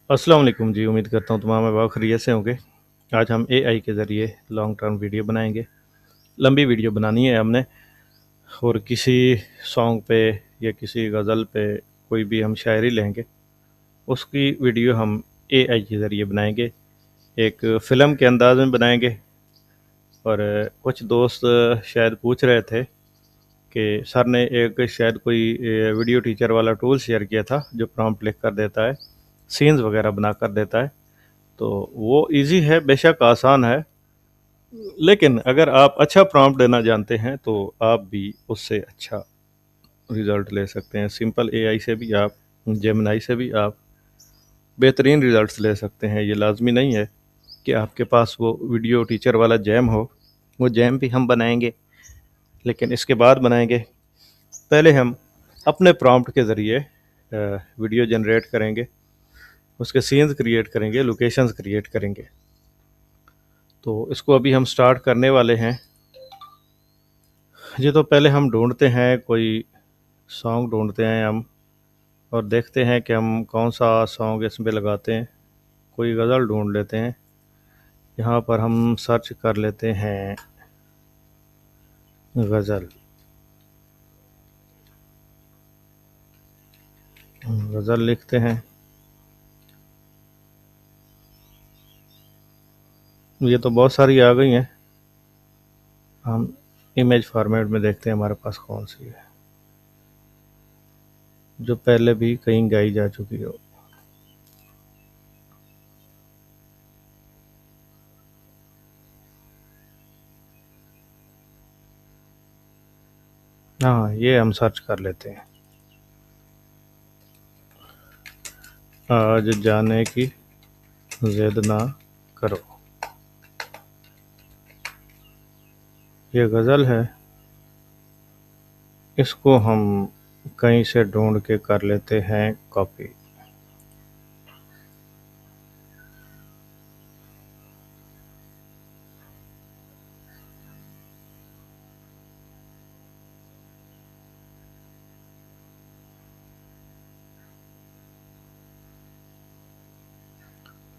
अस्सलाम वालेकुम जी। उम्मीद करता हूँ तमाम अहबाब खैरियत से होंगे। आज हम एआई के ज़रिए लॉन्ग टर्म वीडियो बनाएंगे। लंबी वीडियो बनानी है हमने, और किसी सॉन्ग पे या किसी गज़ल पे कोई भी हम शायरी लेंगे, उसकी वीडियो हम एआई के ज़रिए बनाएंगे, एक फ़िल्म के अंदाज में बनाएंगे। और कुछ दोस्त शायद पूछ रहे थे कि सर ने एक शायद कोई वीडियो टीचर वाला टूल शेयर किया था जो प्रॉम्प्ट लिख कर देता है, सीन्स वगैरह बना कर देता है। तो वो ईज़ी है, बेशक आसान है, लेकिन अगर आप अच्छा प्रॉम्प्ट देना जानते हैं तो आप भी उससे अच्छा रिज़ल्ट ले सकते हैं। सिंपल एआई से भी आप, जेमिनी से भी आप बेहतरीन रिज़ल्ट्स ले सकते हैं। ये लाज़मी नहीं है कि आपके पास वो वीडियो टीचर वाला जैम हो। वो जैम भी हम बनाएंगे, लेकिन इसके बाद बनाएंगे। पहले हम अपने प्रॉम्प्ट के ज़रिए वीडियो जनरेट करेंगे, उसके सीन्स क्रिएट करेंगे, लोकेशंस क्रिएट करेंगे। तो इसको अभी हम स्टार्ट करने वाले हैं जी। तो पहले हम ढूंढते हैं कोई सॉन्ग, ढूंढते हैं हम, और देखते हैं कि हम कौन सा सॉन्ग इसमें लगाते हैं। कोई गज़ल ढूंढ लेते हैं। यहाँ पर हम सर्च कर लेते हैं गज़ल। गज़ल लिखते हैं। ये तो बहुत सारी आ गई हैं। हम इमेज फॉर्मेट में देखते हैं हमारे पास कौन सी है जो पहले भी कहीं गाई जा चुकी हो। हाँ, ये हम सर्च कर लेते हैं। आज जाने की जिद ना करो, ये गज़ल है। इसको हम कहीं से ढूंढ के कर लेते हैं कॉपी।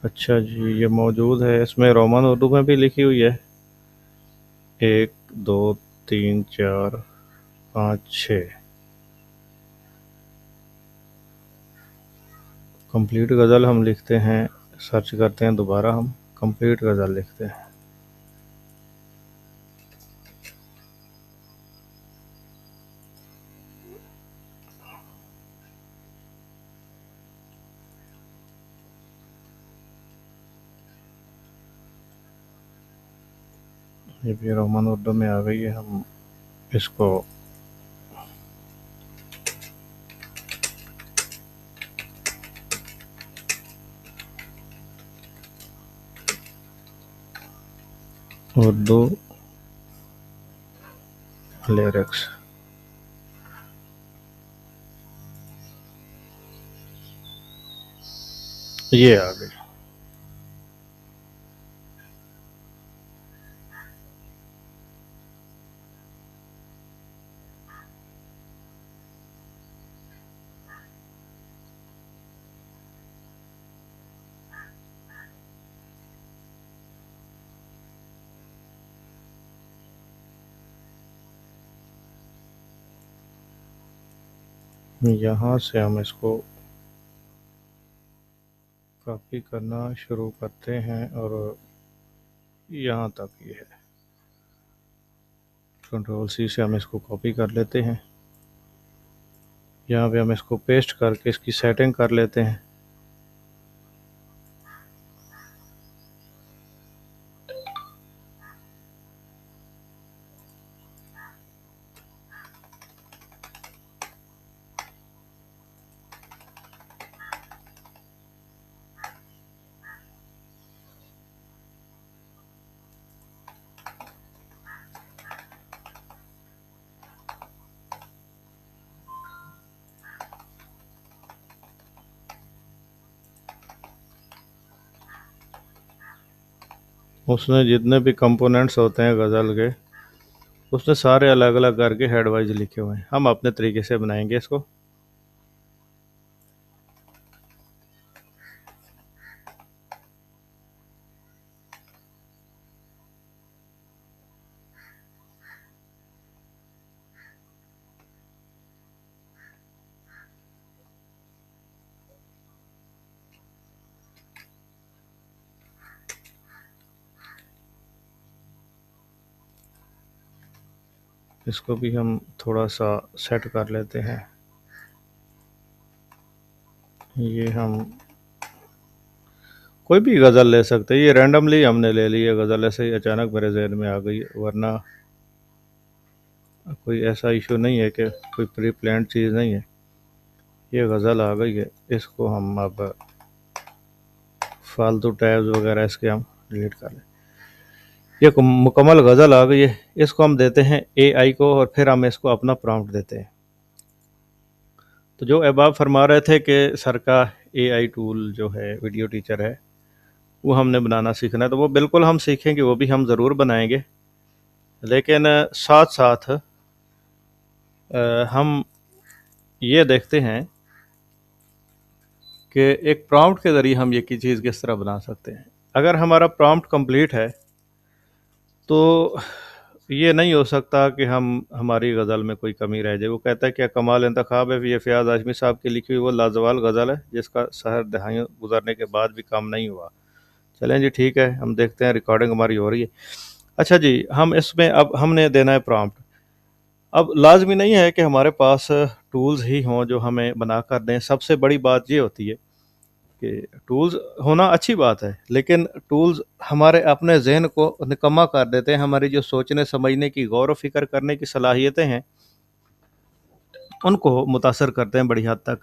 अच्छा जी, ये मौजूद है, इसमें रोमन उर्दू में भी लिखी हुई है। 1 2 3 4 5 6। कंप्लीट गज़ल हम लिखते हैं, सर्च करते हैं दोबारा, हम कंप्लीट गज़ल लिखते हैं। ये भी रोमन उर्दू में आ गई है। हम इसको उर्दू लिरिक्स, ये आ गई। यहाँ से हम इसको कॉपी करना शुरू करते हैं, और यहाँ तक ये है। कंट्रोल C से हम इसको कॉपी कर लेते हैं। यहाँ पे हम इसको पेस्ट करके इसकी सेटिंग कर लेते हैं। उसमें जितने भी कंपोनेंट्स होते हैं गज़ल के, उसने सारे अलग अलग करके हेड वाइज लिखे हुए हैं। हम अपने तरीके से बनाएंगे इसको। इसको भी हम थोड़ा सा सेट कर लेते हैं। ये हम कोई भी गज़ल ले सकते हैं, ये रैंडमली हमने ले ली है गज़ल, ऐसे ही अचानक मेरे जहन में आ गई, वरना कोई ऐसा इशू नहीं है कि कोई प्री प्लान्ड चीज़ नहीं है, ये गज़ल आ गई है। इसको हम अब फालतू टैब्स वगैरह इसके हम डिलीट कर लें। ये मुकम्मल गज़ल आ गई है, इसको हम देते हैं एआई को और फिर हम इसको अपना प्रॉम्प्ट देते हैं। तो जो अहबाब फरमा रहे थे कि सर का एआई टूल जो है वीडियो टीचर है, वो हमने बनाना सीखना है, तो वो बिल्कुल हम सीखेंगे, वो भी हम ज़रूर बनाएंगे। लेकिन साथ साथ हम ये देखते हैं कि एक प्रॉम्प्ट के ज़रिए हम ये की चीज़ किस तरह बना सकते हैं। अगर हमारा प्रॉम्प्ट कंप्लीट है तो ये नहीं हो सकता कि हमारी गज़ल में कोई कमी रह जाए। वो कहता है क्या कमाल इंतखाब है, ये फ़याज़ आज़मी साहब की लिखी हुई वो लाजवाल गज़ल है जिसका सहर दहाइयों गुजरने के बाद भी काम नहीं हुआ। चलें जी, ठीक है, हम देखते हैं, रिकॉर्डिंग हमारी हो रही है। अच्छा जी, हम इसमें अब हमने देना है प्रॉम्प्ट। अब लाज़मी नहीं है कि हमारे पास टूल्स ही हों जो हमें बना कर दें। सबसे बड़ी बात ये होती है कि टूल्स होना अच्छी बात है, लेकिन टूल्स हमारे अपने ज़हन को निकम्मा कर देते हैं। हमारी जो सोचने समझने की, गौर व फ़िक्र करने की सलाहियतें हैं, उनको मुतासर करते हैं बड़ी हद तक।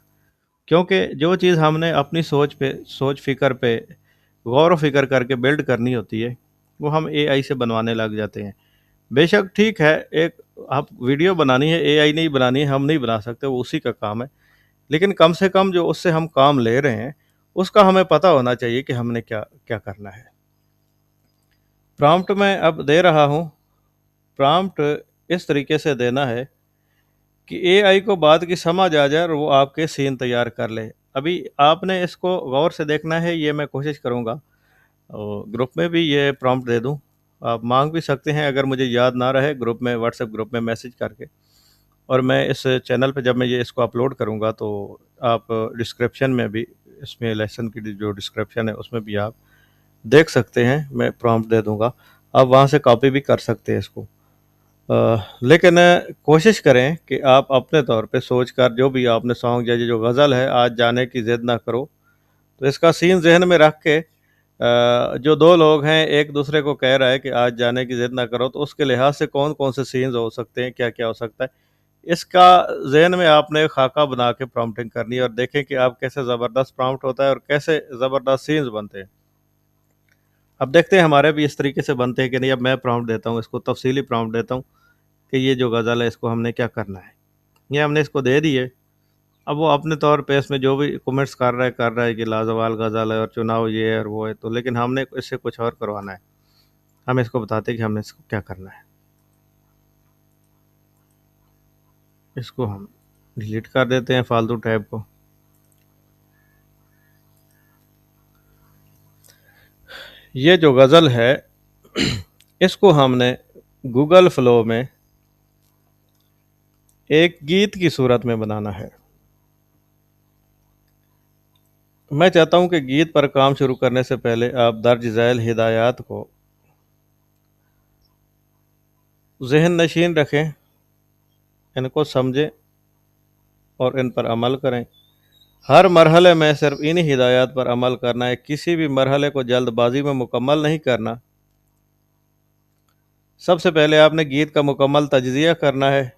क्योंकि जो चीज़ हमने अपनी सोच फ़िक्र पे गौर व फ़िक्र करके बिल्ड करनी होती है, वो हम एआई से बनवाने लग जाते हैं। बेशक ठीक है, एक आप वीडियो बनानी है, एआई नहीं बनानी है, हम नहीं बना सकते, वो उसी का काम है। लेकिन कम से कम जो उससे हम काम ले रहे हैं, उसका हमें पता होना चाहिए कि हमने क्या क्या करना है। प्रॉम्प्ट मैं अब दे रहा हूँ। प्रॉम्प्ट इस तरीके से देना है कि एआई को बात की समझ आ जाए और वो आपके सीन तैयार कर ले। अभी आपने इसको गौर से देखना है, ये मैं कोशिश करूँगा और ग्रुप में भी ये प्रॉम्प्ट दे दूँ। आप माँग भी सकते हैं अगर मुझे याद ना रहे, ग्रुप में, व्हाट्सएप ग्रुप में मैसेज करके। और मैं इस चैनल पे जब मैं ये इसको अपलोड करूँगा तो आप डिस्क्रिप्शन में भी, इसमें लेसन की जो डिस्क्रिप्शन है उसमें भी आप देख सकते हैं, मैं प्रॉम्प्ट दे दूँगा। आप वहाँ से कॉपी भी कर सकते हैं इसको। लेकिन कोशिश करें कि आप अपने तौर पे सोच कर जो भी आपने सॉन्ग या ये जो गज़ल है, आज जाने की ज़िद ना करो, तो इसका सीन ज़हन में रख के जो 2 लोग हैं, एक दूसरे को कह रहा है कि आज जाने की ज़िद ना करो, तो उसके लिहाज से कौन-कौन से सीन्स हो सकते हैं, क्या-क्या हो सकता है। इसका ज़हन में आपने एक खाका बना के प्रॉम्प्टिंग करनी है और देखें कि आप कैसे ज़बरदस्त प्रॉम्प्ट होता है और कैसे ज़बरदस्त सीन्स बनते हैं। अब देखते हैं हमारे भी इस तरीके से बनते हैं कि नहीं। अब मैं प्रॉम्प्ट देता हूँ, इसको तफ़सीली प्रॉम्प्ट देता हूँ कि ये जो गज़ल है इसको हमने क्या करना है। ये हमने इसको दे दी है। अब वो अपने तौर पे इसमें जो भी कमेंट्स कर रहा है कि लाजवाब गज़ल है और चुनाव ये है और वो है, तो लेकिन हमने इससे कुछ और करवाना है। हम इसको बताते हैं कि हमने इसको क्या करना है। इसको हम डिलीट कर देते हैं फालतू टैब को। ये जो गज़ल है इसको हमने गूगल फ्लो में एक गीत की सूरत में बनाना है। मैं चाहता हूँ कि गीत पर काम शुरू करने से पहले आप दर्ज झैल हिदायत को ज़हन नशीन रखें, इनको समझें और इन पर अमल करें। हर मरहले में सिर्फ इन्हीं हिदायत पर अमल करना है, किसी भी मरहले को जल्दबाजी में मुकम्मल नहीं करना। सबसे पहले आपने गीत का मुकम्मल तज्ज़िया करना है।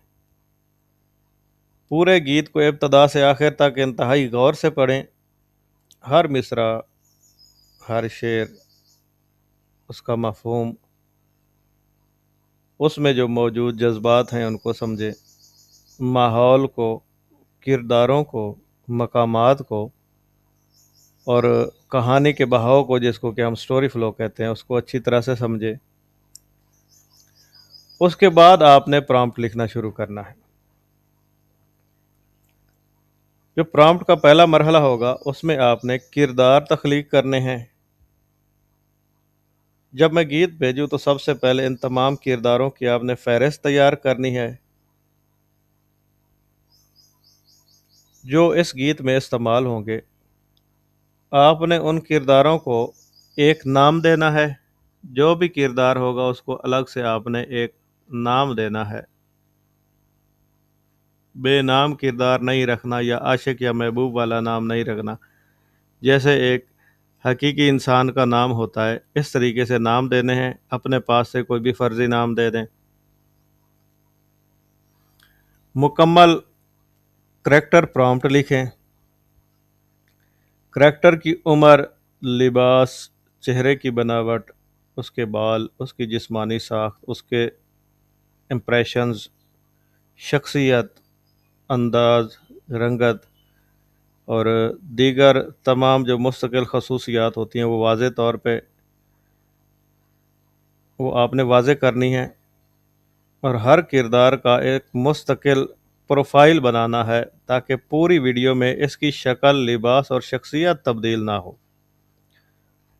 पूरे गीत को इब्तदा से आखिर तक इंतहाई गौर से पढ़ें। हर मिसरा, हर शेर, उसका मफ़हूम, उसमें जो मौजूद जज़्बात हैं उनको समझें। माहौल को, किरदारों को, मकामात को और कहानी के बहाव को, जिसको कि हम स्टोरी फ्लो कहते हैं, उसको अच्छी तरह से समझें। उसके बाद आपने प्रॉम्प्ट लिखना शुरू करना है। जो प्रॉम्प्ट का पहला मरहला होगा उसमें आपने किरदार तख्लीक करने हैं। जब मैं गीत भेजूँ तो सबसे पहले इन तमाम किरदारों की आपने फ़हरिस्त तैयार करनी है जो इस गीत में इस्तेमाल होंगे। आपने उन किरदारों को एक नाम देना है। जो भी किरदार होगा उसको अलग से आपने एक नाम देना है। बेनाम किरदार नहीं रखना या आशिक या महबूब वाला नाम नहीं रखना, जैसे एक हकीकी इंसान का नाम होता है इस तरीके से नाम देने हैं, अपने पास से कोई भी फर्जी नाम दे दें। मुकम्मल करैक्टर प्रॉम्प्ट लिखें। करैक्टर की उम्र, लिबास, चेहरे की बनावट, उसके बाल, उसकी जिस्मानी साख्त, उसके इम्प्रेशंस, शख्सियत, अंदाज, रंगत और दीगर तमाम जो मुस्तकिल खसूसियात होती हैं वो वाज़े तौर पे वो आपने वाज़े करनी है। और हर किरदार का एक मुस्तकिल प्रोफाइल बनाना है ताकि पूरी वीडियो में इसकी शक्ल, लिबास और शख्सियत तब्दील ना हो।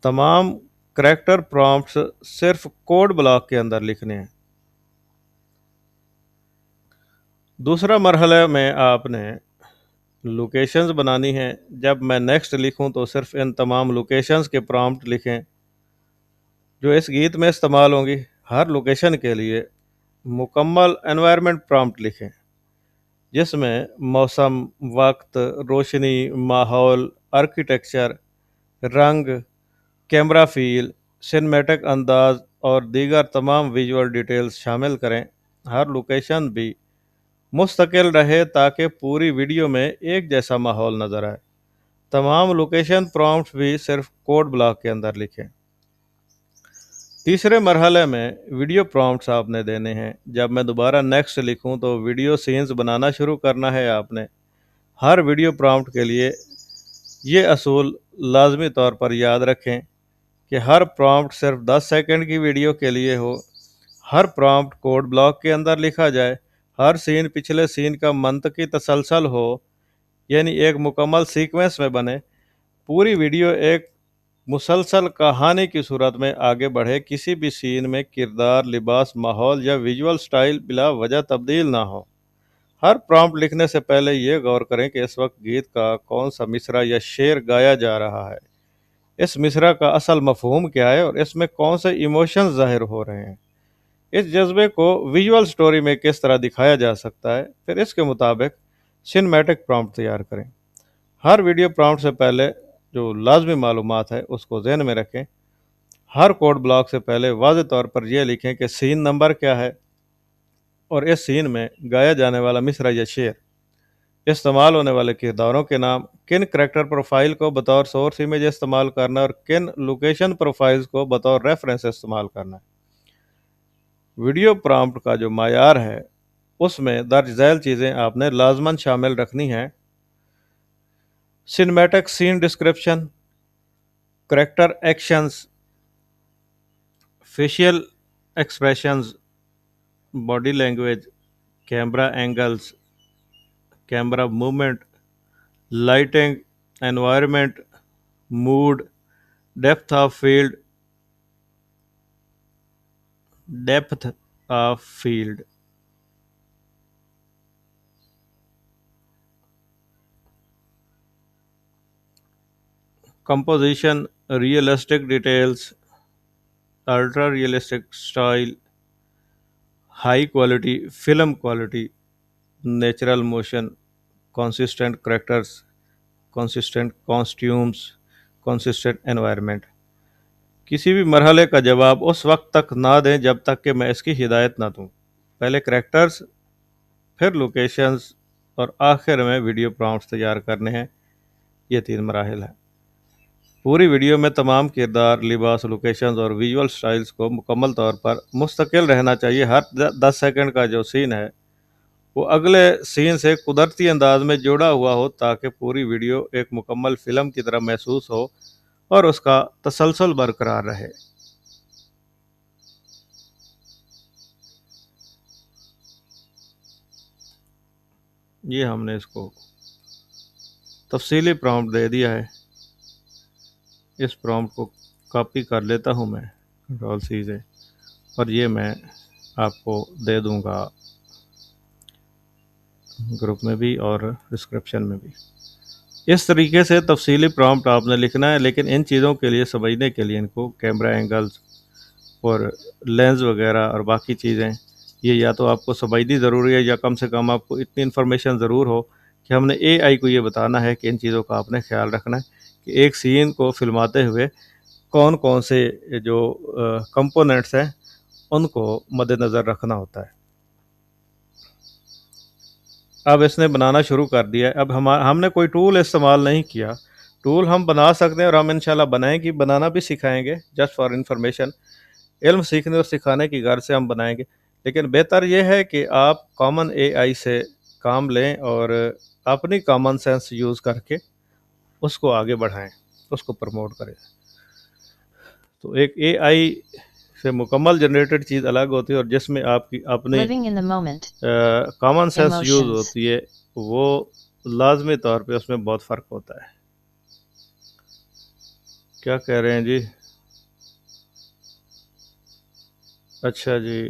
तमाम करैक्टर प्रॉम्प्ट्स सिर्फ कोड ब्लॉक के अंदर लिखने हैं। दूसरा मरहला में आपने लोकेशंस बनानी है। जब मैं नेक्स्ट लिखूं तो सिर्फ इन तमाम लोकेशंस के प्रॉम्प्ट लिखें जो इस गीत में इस्तेमाल होंगी। हर लोकेशन के लिए मुकम्मल एनवायरनमेंट प्रॉम्प्ट लिखें जिसमें मौसम, वक्त, रोशनी, माहौल, आर्किटेक्चर, रंग, कैमरा फील, सिनेमैटिक अंदाज और दीगर तमाम विजुअल डिटेल्स शामिल करें। हर लोकेशन भी मुस्तकिल रहे ताकि पूरी वीडियो में एक जैसा माहौल नज़र आए। तमाम लोकेशन प्रॉम्प्ट्स भी सिर्फ कोड ब्लॉक के अंदर लिखें। तीसरे मरहले में वीडियो प्रॉम्प्ट्स आपने देने हैं। जब मैं दोबारा नेक्स्ट लिखूं तो वीडियो सीन्स बनाना शुरू करना है आपने। हर वीडियो प्रॉम्प्ट के लिए ये असूल लाजमी तौर पर याद रखें कि हर प्रॉम्प्ट सिर्फ 10 सेकंड की वीडियो के लिए हो। हर प्रॉम्प्ट कोड ब्लॉक के अंदर लिखा जाए। हर सीन पिछले सीन का मंतकी तसलसल हो, यानी एक मुकम्मल सीक्वेंस में बने। पूरी वीडियो एक मुसलसल कहानी की सूरत में आगे बढ़े। किसी भी सीन में किरदार, लिबास, माहौल या विजुअल स्टाइल बिला वजह तब्दील ना हो। हर प्रॉम्प्ट लिखने से पहले ये गौर करें कि इस वक्त गीत का कौन सा मिसरा या शेर गाया जा रहा है, इस मिसरा का असल मफहूम क्या है और इसमें कौन से इमोशंस जाहिर हो रहे हैं। इस जज्बे को विजुअल स्टोरी में किस तरह दिखाया जा सकता है, फिर इसके मुताबिक सिनेमैटिक प्रॉम्प्ट तैयार करें। हर वीडियो प्रॉम्प्ट से पहले जो लाजमी मालूमात है उसको जहन में रखें। हर कोड ब्लॉक से पहले वाज़ेह तौर पर यह लिखें कि सीन नंबर क्या है और इस सीन में गाया जाने वाला मिसरा या शेर, इस्तेमाल होने वाले किरदारों के नाम, किन करैक्टर प्रोफाइल को बतौर सोर्स इमेज इस्तेमाल करना है और किन लोकेशन प्रोफाइल्स को बतौर रेफरेंस इस्तेमाल करना है। वीडियो प्रॉम्प्ट का जो मायार है उसमें दर्ज झैल चीज़ें आपने लाजमन शामिल रखनी हैं। Cinematic scene description, character actions, facial expressions, body language, camera angles, camera movement, lighting, environment, mood, depth of field, depth of field, composition, realistic details, ultra realistic style, high quality film quality, natural motion, consistent characters, consistent costumes, consistent environment। किसी भी मरहले का जवाब उस वक्त तक ना दें जब तक कि मैं इसकी हिदायत ना दूं। पहले करैक्टर्स, फिर लोकेशंस और आखिर में वीडियो प्रॉम्प्ट्स तैयार करने हैं। ये 3 मराहिल हैं। पूरी वीडियो में तमाम किरदार, लिबास, लोकेशंस और विजुअल स्टाइल्स को मुकम्मल तौर पर मुस्तकिल रहना चाहिए। हर 10 सेकंड का जो सीन है वो अगले सीन से कुदरती अंदाज में जोड़ा हुआ हो ताकि पूरी वीडियो एक मुकम्मल फ़िल्म की तरह महसूस हो और उसका तसलसल बरकरार रहे। ये हमने इसको तफसीली प्रॉम्प्ट दे दिया है। इस प्रॉम्प्ट को कॉपी कर लेता हूँ मैं कंट्रोल-C से और ये मैं आपको दे दूँगा ग्रुप में भी और डिस्क्रिप्शन में भी। इस तरीके से तफसीली प्रॉम्प्ट आपने लिखना है, लेकिन इन चीज़ों के लिए समझने के लिए इनको कैमरा एंगल्स और लेंस वगैरह और बाकी चीज़ें ये या तो आपको समझनी ज़रूरी है या कम से कम आपको इतनी इन्फॉर्मेशन ज़रूर हो कि हमने एआई को ये बताना है कि इन चीज़ों का आपने ख्याल रखना है कि एक सीन को फिल्माते हुए कौन-कौन से जो कंपोनेंट्स हैं, उनको मद्देनज़र रखना होता है। अब इसने बनाना शुरू कर दिया है। अब हमने कोई टूल इस्तेमाल नहीं किया। टूल हम बना सकते हैं और हम इंशाल्लाह बनाएँगे, बनाना भी सिखाएँगे जस्ट फॉर इन्फॉर्मेशन। इल्म सीखने और सिखाने की गर्ज से हम बनाएँगे। लेकिन बेहतर ये है कि आप कॉमन एआई से काम लें और अपनी कॉमन सेंस यूज़ करके उसको आगे बढ़ाएँ, उसको प्रमोट करें। तो एक एआई से मुकम्मल जनरेटेड चीज़ अलग होती है और जिसमें आपकी अपनी Living in the moment. Common sense use Emotions. होती है, वो लाज़मी तौर पे उसमें बहुत फ़र्क होता है। क्या कह रहे हैं जी? अच्छा जी,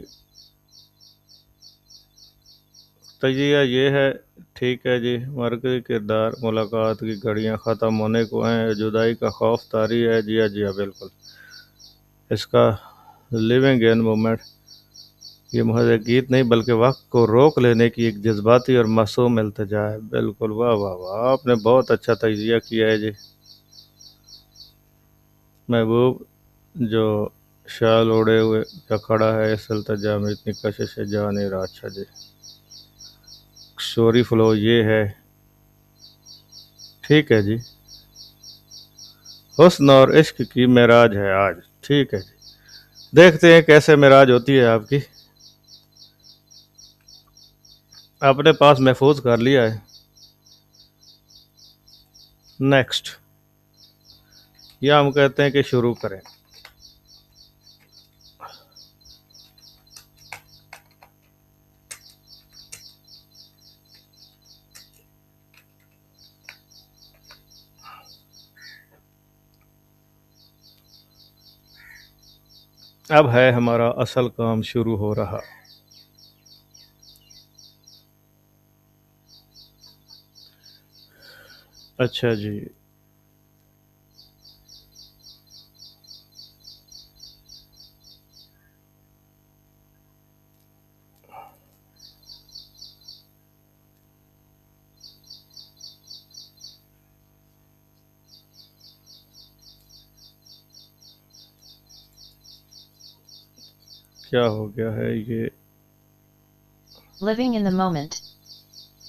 तजिया ये है, ठीक है जी। मरकज़ी किरदार मुलाकात की घड़ियाँ ख़त्म होने को हैं, जुदाई का खौफ तारी है। जी हाँ, जी हाँ, बिल्कुल। इसका लिविंग इन मोमेंट ये महज एक गीत नहीं बल्कि वक्त को रोक लेने की एक जज्बाती और मासूम इल्तिजा है। बिल्कुल, वाह वाह वाह, आपने बहुत अच्छा तजिया किया है जी। महबूब जो शाल ओढ़े हुए क्या खड़ा है इस इल्तिजा में, इतनी कशिश है जा नहीं रहा। अच्छा जी, स्टोरी फ्लो ये है, ठीक है जी। हुस्न और इश्क की मेराज है आज, ठीक है जी। देखते हैं कैसे मेराज होती है आपकी। अपने पास महफूज कर लिया है। नेक्स्ट, या हम कहते हैं कि शुरू करें। अब है हमारा असल काम शुरू हो रहा। अच्छा जी, क्या हो गया है ये? Living in the moment.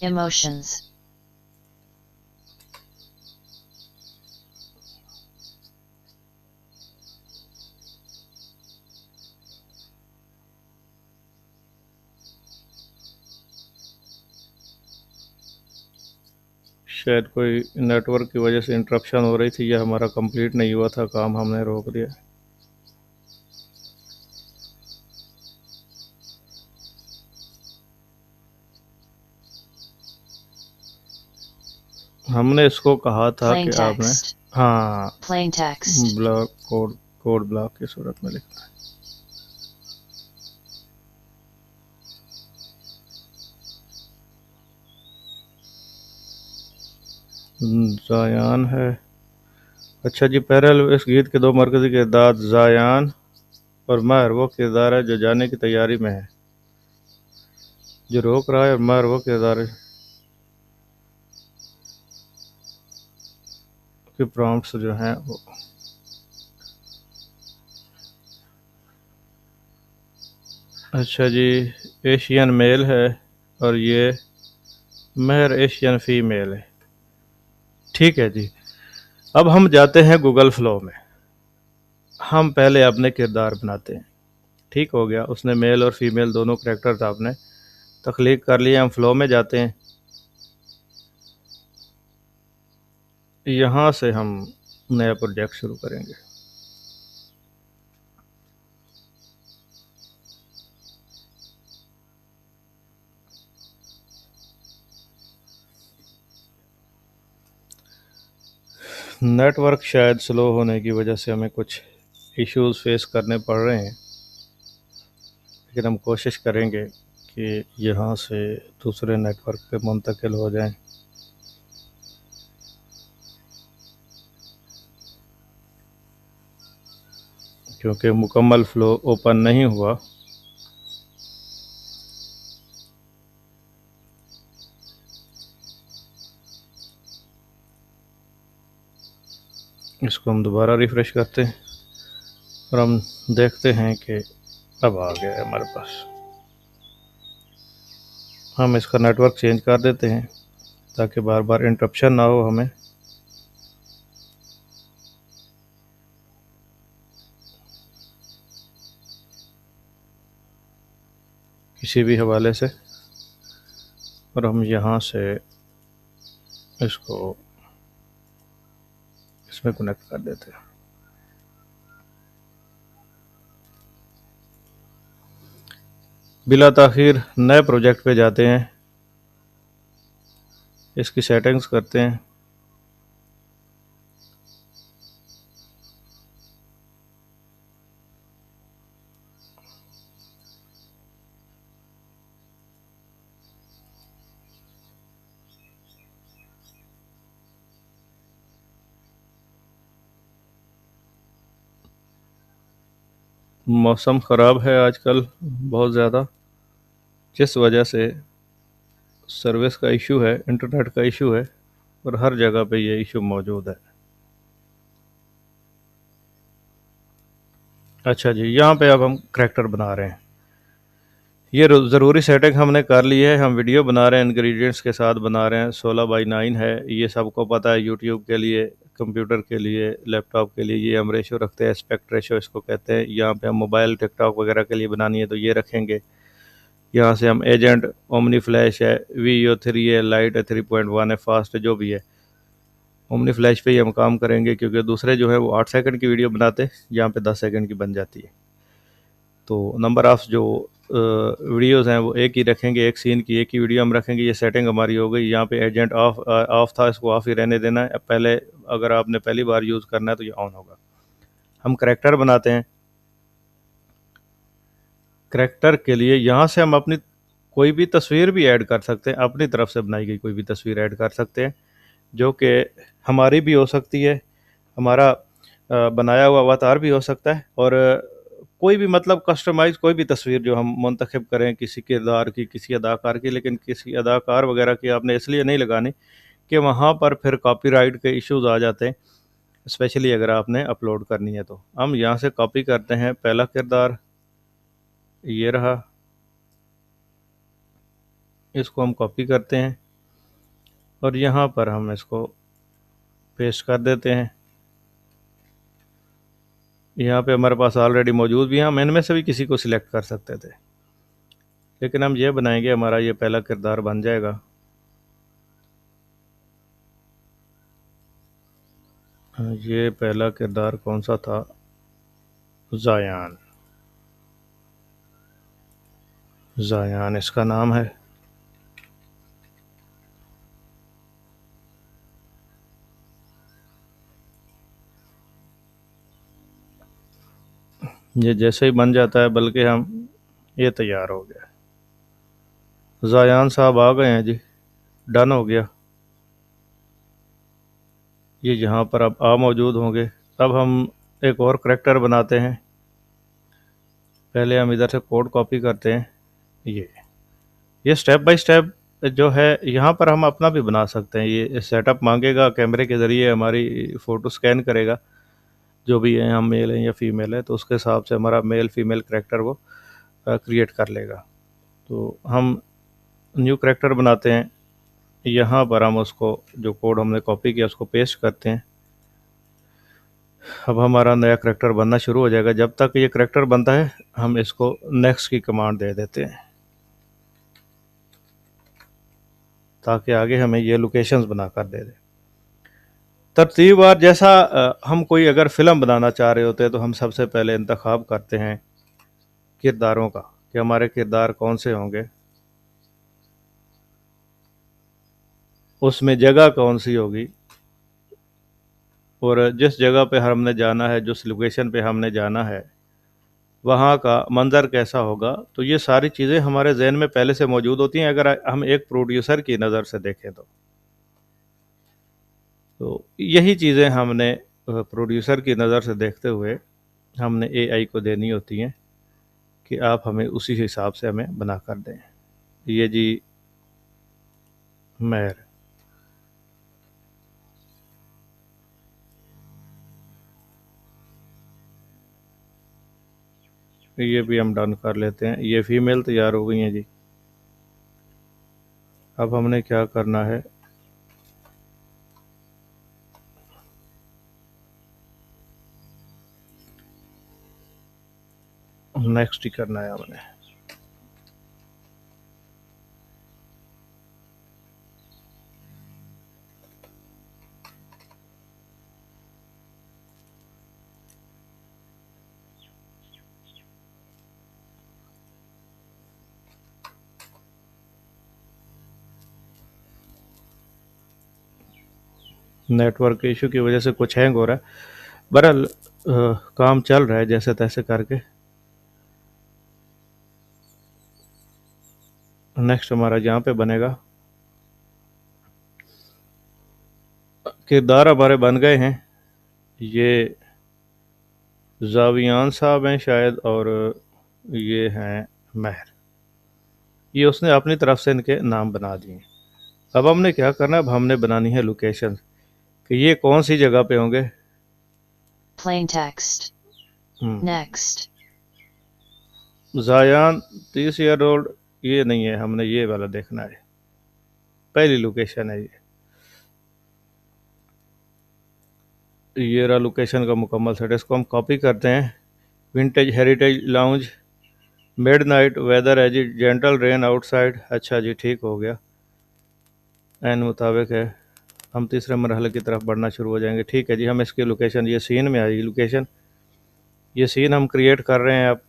Emotions. शायद कोई नेटवर्क की वजह से इंटरप्शन हो रही थी या हमारा कंप्लीट नहीं हुआ था काम, हमने रोक दिया। हमने इसको कहा था Plain कि आपने, text. हाँ, Plain text. Block code block की सूरत में लिखना है। जायान है। अच्छा जी, पहले इस गीत के दो मरकज़ी किरदार जायान और महर वो किरदार है जो जाने की तैयारी में है, जो रोक रहा है, और महर वो किरदार है कि प्रॉम्प्ट्स जो हैं वो। अच्छा जी, एशियन मेल है और ये महर एशियन फीमेल है, ठीक है जी। अब हम जाते हैं गूगल फ्लो में। हम पहले अपने किरदार बनाते हैं, ठीक हो गया। उसने मेल और फीमेल दोनों करेक्टर्स आपने तख्लीक कर लिए। हम फ्लो में जाते हैं, यहाँ से हम नया प्रोजेक्ट शुरू करेंगे। नेटवर्क शायद स्लो होने की वजह से हमें कुछ इश्यूज फेस करने पड़ रहे हैं, लेकिन हम कोशिश करेंगे कि यहाँ से दूसरे नेटवर्क पे मुंतकिल हो जाएं, क्योंकि मुकम्मल फ़्लो ओपन नहीं हुआ। इसको हम दोबारा रिफ़्रेश करते हैं और हम देखते हैं कि अब आ गया है हमारे पास। हम इसका नेटवर्क चेंज कर देते हैं ताकि बार बार इंटरप्शन ना हो हमें। किसी भी हवाले से, और हम यहाँ से इसको इसमें कनेक्ट कर देते हैं। बिला ताखिर नए प्रोजेक्ट पे जाते हैं, इसकी सेटिंग्स करते हैं। मौसम ख़राब है आजकल बहुत ज़्यादा, जिस वजह से सर्विस का इशू है, इंटरनेट का इशू है, और हर जगह पे ये इशू मौजूद है। अच्छा जी, यहाँ पे अब हम करैक्टर बना रहे हैं। ये ज़रूरी सेटिंग हमने कर ली है। हम वीडियो बना रहे हैं, इंग्रेडिएंट्स के साथ बना रहे हैं। 16:9 है, ये सबको पता है। यूट्यूब के लिए, कंप्यूटर के लिए, लैपटॉप के लिए ये हम रेशो रखते हैं, एस्पेक्ट रेशो इसको कहते हैं। यहाँ पे हम मोबाइल, टिकटॉक वगैरह के लिए बनानी है तो ये रखेंगे। यहाँ से हम एजेंट, ओमनी फ्लैश है, VO3 है, लाइट है, 3.1 है, फास्ट है, जो भी है, ओमनी फ्लैश पे ही हम काम करेंगे, क्योंकि दूसरे जो है वो 8 सेकंड की वीडियो बनाते हैं, यहाँ पे 10 सेकंड की बन जाती है। तो नंबर ऑफ़ जो वीडियोस हैं वो एक ही रखेंगे, एक सीन की एक ही वीडियो हम रखेंगे। ये सेटिंग हमारी हो गई। यहाँ पे एजेंट ऑफ था, इसको ऑफ ही रहने देना है। अब पहले अगर आपने पहली बार यूज़ करना है तो ये ऑन होगा। हम करैक्टर बनाते हैं। करैक्टर के लिए यहाँ से हम अपनी कोई भी तस्वीर भी ऐड कर सकते हैं, अपनी तरफ से बनाई गई कोई भी तस्वीर ऐड कर सकते हैं, जो कि हमारी भी हो सकती है, हमारा बनाया हुआ अवतार भी हो सकता है, और कोई भी मतलब कस्टमाइज़ कोई भी तस्वीर जो हम मुंतखब करें किसी किरदार की, किसी अदाकार की। लेकिन किसी अदाकार वगैरह की आपने इसलिए नहीं लगानी कि वहाँ पर फिर कॉपीराइट के इश्यूज़ आ जाते हैं, स्पेशली अगर आपने अपलोड करनी है तो। हम यहाँ से कॉपी करते हैं पहला किरदार, ये रहा, इसको हम कॉपी करते हैं और यहाँ पर हम इसको पेस्ट कर देते हैं। यहाँ पे हमारे पास ऑलरेडी मौजूद भी हैं, हम इनमें से भी किसी को सिलेक्ट कर सकते थे, लेकिन हम ये बनाएंगे, हमारा ये पहला किरदार बन जाएगा। ये पहला किरदार कौन सा था? ज़ायान। ज़ायान इसका नाम है। ये जैसे ही बन जाता है, बल्कि हम ये तैयार हो गया। ज़ायान साहब आ गए हैं जी, डन हो गया। ये यहाँ पर अब मौजूद होंगे। अब हम एक और करैक्टर बनाते हैं। पहले हम इधर से कोड कॉपी करते हैं। ये स्टेप बाय स्टेप जो है यहाँ पर हम अपना भी बना सकते हैं। ये सेटअप मांगेगा, कैमरे के ज़रिए हमारी फ़ोटो स्कैन करेगा, जो भी है, हम मेल हैं या फीमेल है, तो उसके हिसाब से हमारा मेल फीमेल करैक्टर वो क्रिएट कर लेगा। तो हम न्यू करैक्टर बनाते हैं। यहाँ पर हम उसको, जो कोड हमने कॉपी किया, उसको पेस्ट करते हैं। अब हमारा नया करैक्टर बनना शुरू हो जाएगा। जब तक ये करैक्टर बनता है हम इसको नेक्स्ट की कमांड दे देते हैं, ताकि आगे हमें ये लोकेशंस बना कर दे दे। तरतीबवार, जैसा हम कोई अगर फ़िल्म बनाना चाह रहे होते हैं तो हम सबसे पहले इंतखाब करते हैं किरदारों का, कि हमारे किरदार कौन से होंगे, उसमें जगह कौन सी होगी, और जिस जगह पे हमने जाना है, जिस लोकेशन पे हमने जाना है, वहाँ का मंज़र कैसा होगा। तो ये सारी चीज़ें हमारे जहन में पहले से मौजूद होती हैं, अगर हम एक प्रोड्यूसर की नज़र से देखें तो यही चीज़ें हमने प्रोड्यूसर की नज़र से देखते हुए हमने AI को देनी होती हैं कि आप हमें उसी हिसाब से हमें बना कर दें। ये जी महर, ये भी हम डन कर लेते हैं। ये फीमेल तैयार हो गई हैं जी। अब हमने क्या करना है, नेक्स्ट ही करना है हमने। नेटवर्क इशू की वजह से कुछ हैंग हो रहा है, बहरहाल काम चल रहा है जैसे तैसे करके। नेक्स्ट हमारा यहाँ पे बनेगा, किरदार हमारे बन गए हैं। ये जावियान साहब हैं शायद, और ये हैं महर। ये उसने अपनी तरफ से इनके नाम बना दिए। अब हमने क्या करना है, अब हमने बनानी है लोकेशन कि ये कौन सी जगह पे होंगे। Plain text. Next. जायान 30 year old, ये नहीं है, हमने ये वाला देखना है। पहली लोकेशन है ये रहा लोकेशन का मुकम्मल सेट। इसको हम कॉपी करते हैं। Vintage heritage lounge, midnight weather है जी, जेंटल रेन आउटसाइड। अच्छा जी, ठीक हो गया, एन मुताबिक है। हम तीसरे मरहले की तरफ बढ़ना शुरू हो जाएंगे। ठीक है जी, हम इसकी लोकेशन, ये सीन में आएगी लोकेशन, ये सीन हम क्रिएट कर रहे हैं। अब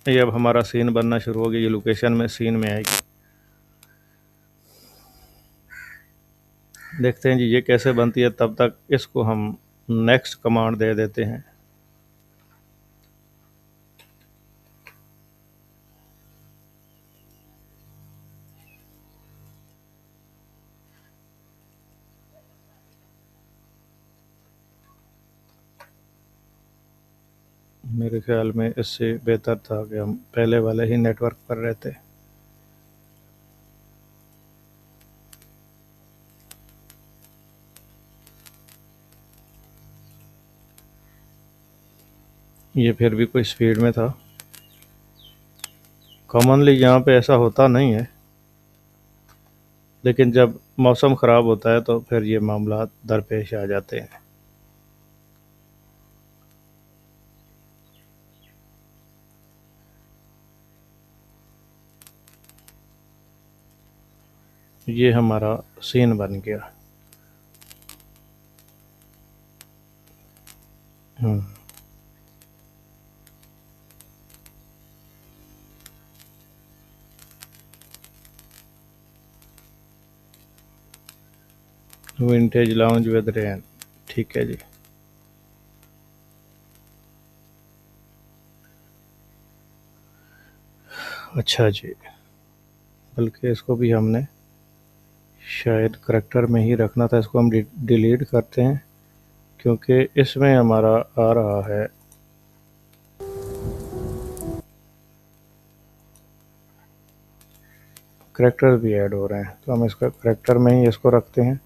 ये अब हमारा सीन बनना शुरू हो गया, ये लोकेशन में सीन में आएगी। देखते हैं जी ये कैसे बनती है। तब तक इसको हम नेक्स्ट कमांड दे देते हैं। मेरे ख्याल में इससे बेहतर था कि हम पहले वाले ही नेटवर्क पर रहते। ये फिर भी कोई स्पीड में था। कॉमनली यहाँ पे ऐसा होता नहीं है, लेकिन जब मौसम ख़राब होता है तो फिर ये मामला दरपेश आ जाते हैं। ये हमारा सीन बन गया। विंटेज लाउंज विद रेन, ठीक है जी। अच्छा जी, बल्कि इसको भी हमने शायद करैक्टर में ही रखना था। इसको हम डिलीट करते हैं क्योंकि इसमें हमारा आ रहा है करैक्टर भी ऐड हो रहे हैं, तो हम इसका करैक्टर में ही इसको रखते हैं।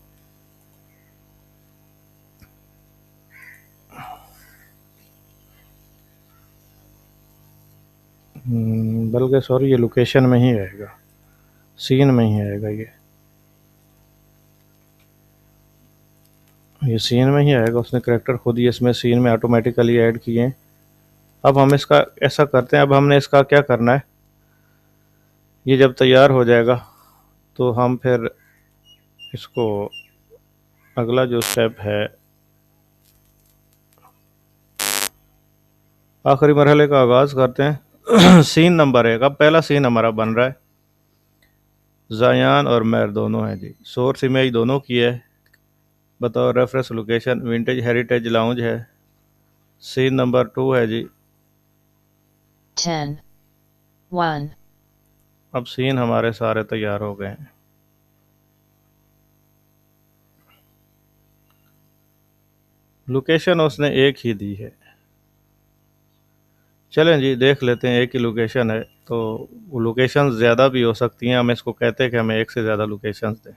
बल्कि सॉरी, ये लोकेशन में ही आएगा, सीन में ही आएगा। ये सीन में ही आएगा। उसने करैक्टर खुद ही इसमें सीन में ऑटोमेटिकली ऐड किए हैं। अब हम इसका ऐसा करते हैं, अब हमने इसका क्या करना है, ये जब तैयार हो जाएगा तो हम फिर इसको अगला जो स्टेप है, आखिरी मरहले का आगाज़ करते हैं। Scene number 1। अब पहला सीन हमारा बन रहा है, जायान और मैर दोनों हैं जी। सोर्स इमेज दोनों की है। बताओ reference location vintage heritage lounge है। सीन नंबर 2 है जी। 10 1 अब सीन हमारे सारे तैयार हो गए हैं। लोकेशन उसने एक ही दी है। चलें जी, देख लेते हैं। एक ही लोकेशन है तो वो लोकेशन ज़्यादा भी हो सकती हैं। हम इसको कहते हैं कि हमें एक से ज़्यादा लोकेशंस दें।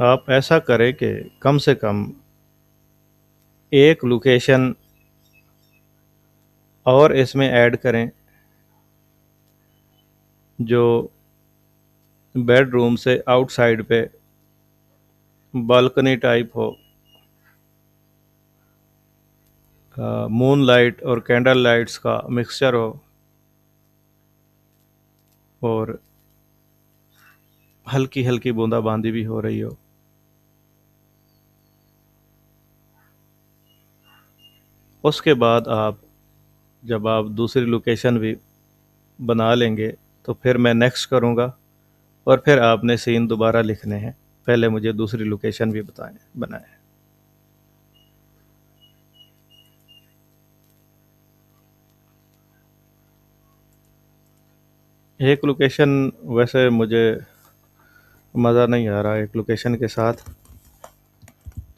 आप ऐसा करें कि कम से कम एक लोकेशन और इसमें ऐड करें जो बेडरूम से आउटसाइड पे बालकनी टाइप हो, मून लाइट और कैंडल लाइट्स का मिक्सचर हो और हल्की हल्की बूंदाबांदी भी हो रही हो। उसके बाद जब आप दूसरी लोकेशन भी बना लेंगे तो फिर मैं नेक्स्ट करूँगा और फिर आपने सीन दोबारा लिखने हैं। पहले मुझे दूसरी लोकेशन भी बनाएं। एक लोकेशन वैसे मुझे मज़ा नहीं आ रहा एक लोकेशन के साथ,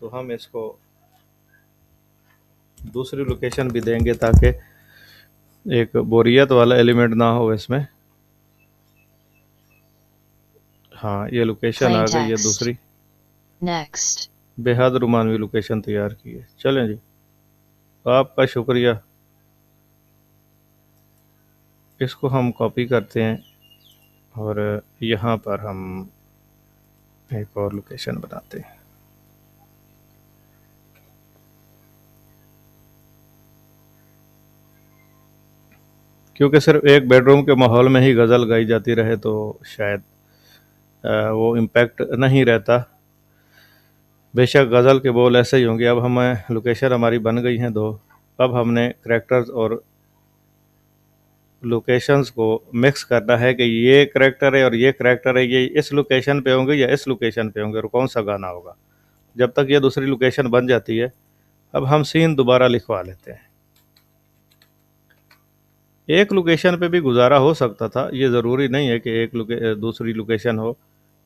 तो हम इसको दूसरी लोकेशन भी देंगे ताकि एक बोरियत वाला एलिमेंट ना हो इसमें। हाँ, ये लोकेशन Plain आ गई है text. दूसरी, Next. बेहद रोमानवी लोकेशन तैयार की है। चलें जी, आपका शुक्रिया। इसको हम कॉपी करते हैं और यहाँ पर हम एक और लोकेशन बनाते हैं। क्योंकि सिर्फ एक बेडरूम के माहौल में ही गज़ल गाई जाती रहे तो शायद वो इम्पैक्ट नहीं रहता। बेशक गज़ल के बोल ऐसे ही होंगे। अब हमें लोकेशन हमारी बन गई हैं दो, अब हमने करैक्टर्स और लोकेशंस को मिक्स करना है कि ये करैक्टर है और ये करैक्टर है, ये इस लोकेशन पे होंगे या इस लोकेशन पे होंगे और कौन सा गाना होगा। जब तक ये दूसरी लोकेशन बन जाती है, अब हम सीन दोबारा लिखवा लेते हैं। एक लोकेशन पे भी गुजारा हो सकता था, ये ज़रूरी नहीं है कि दूसरी लोकेशन हो,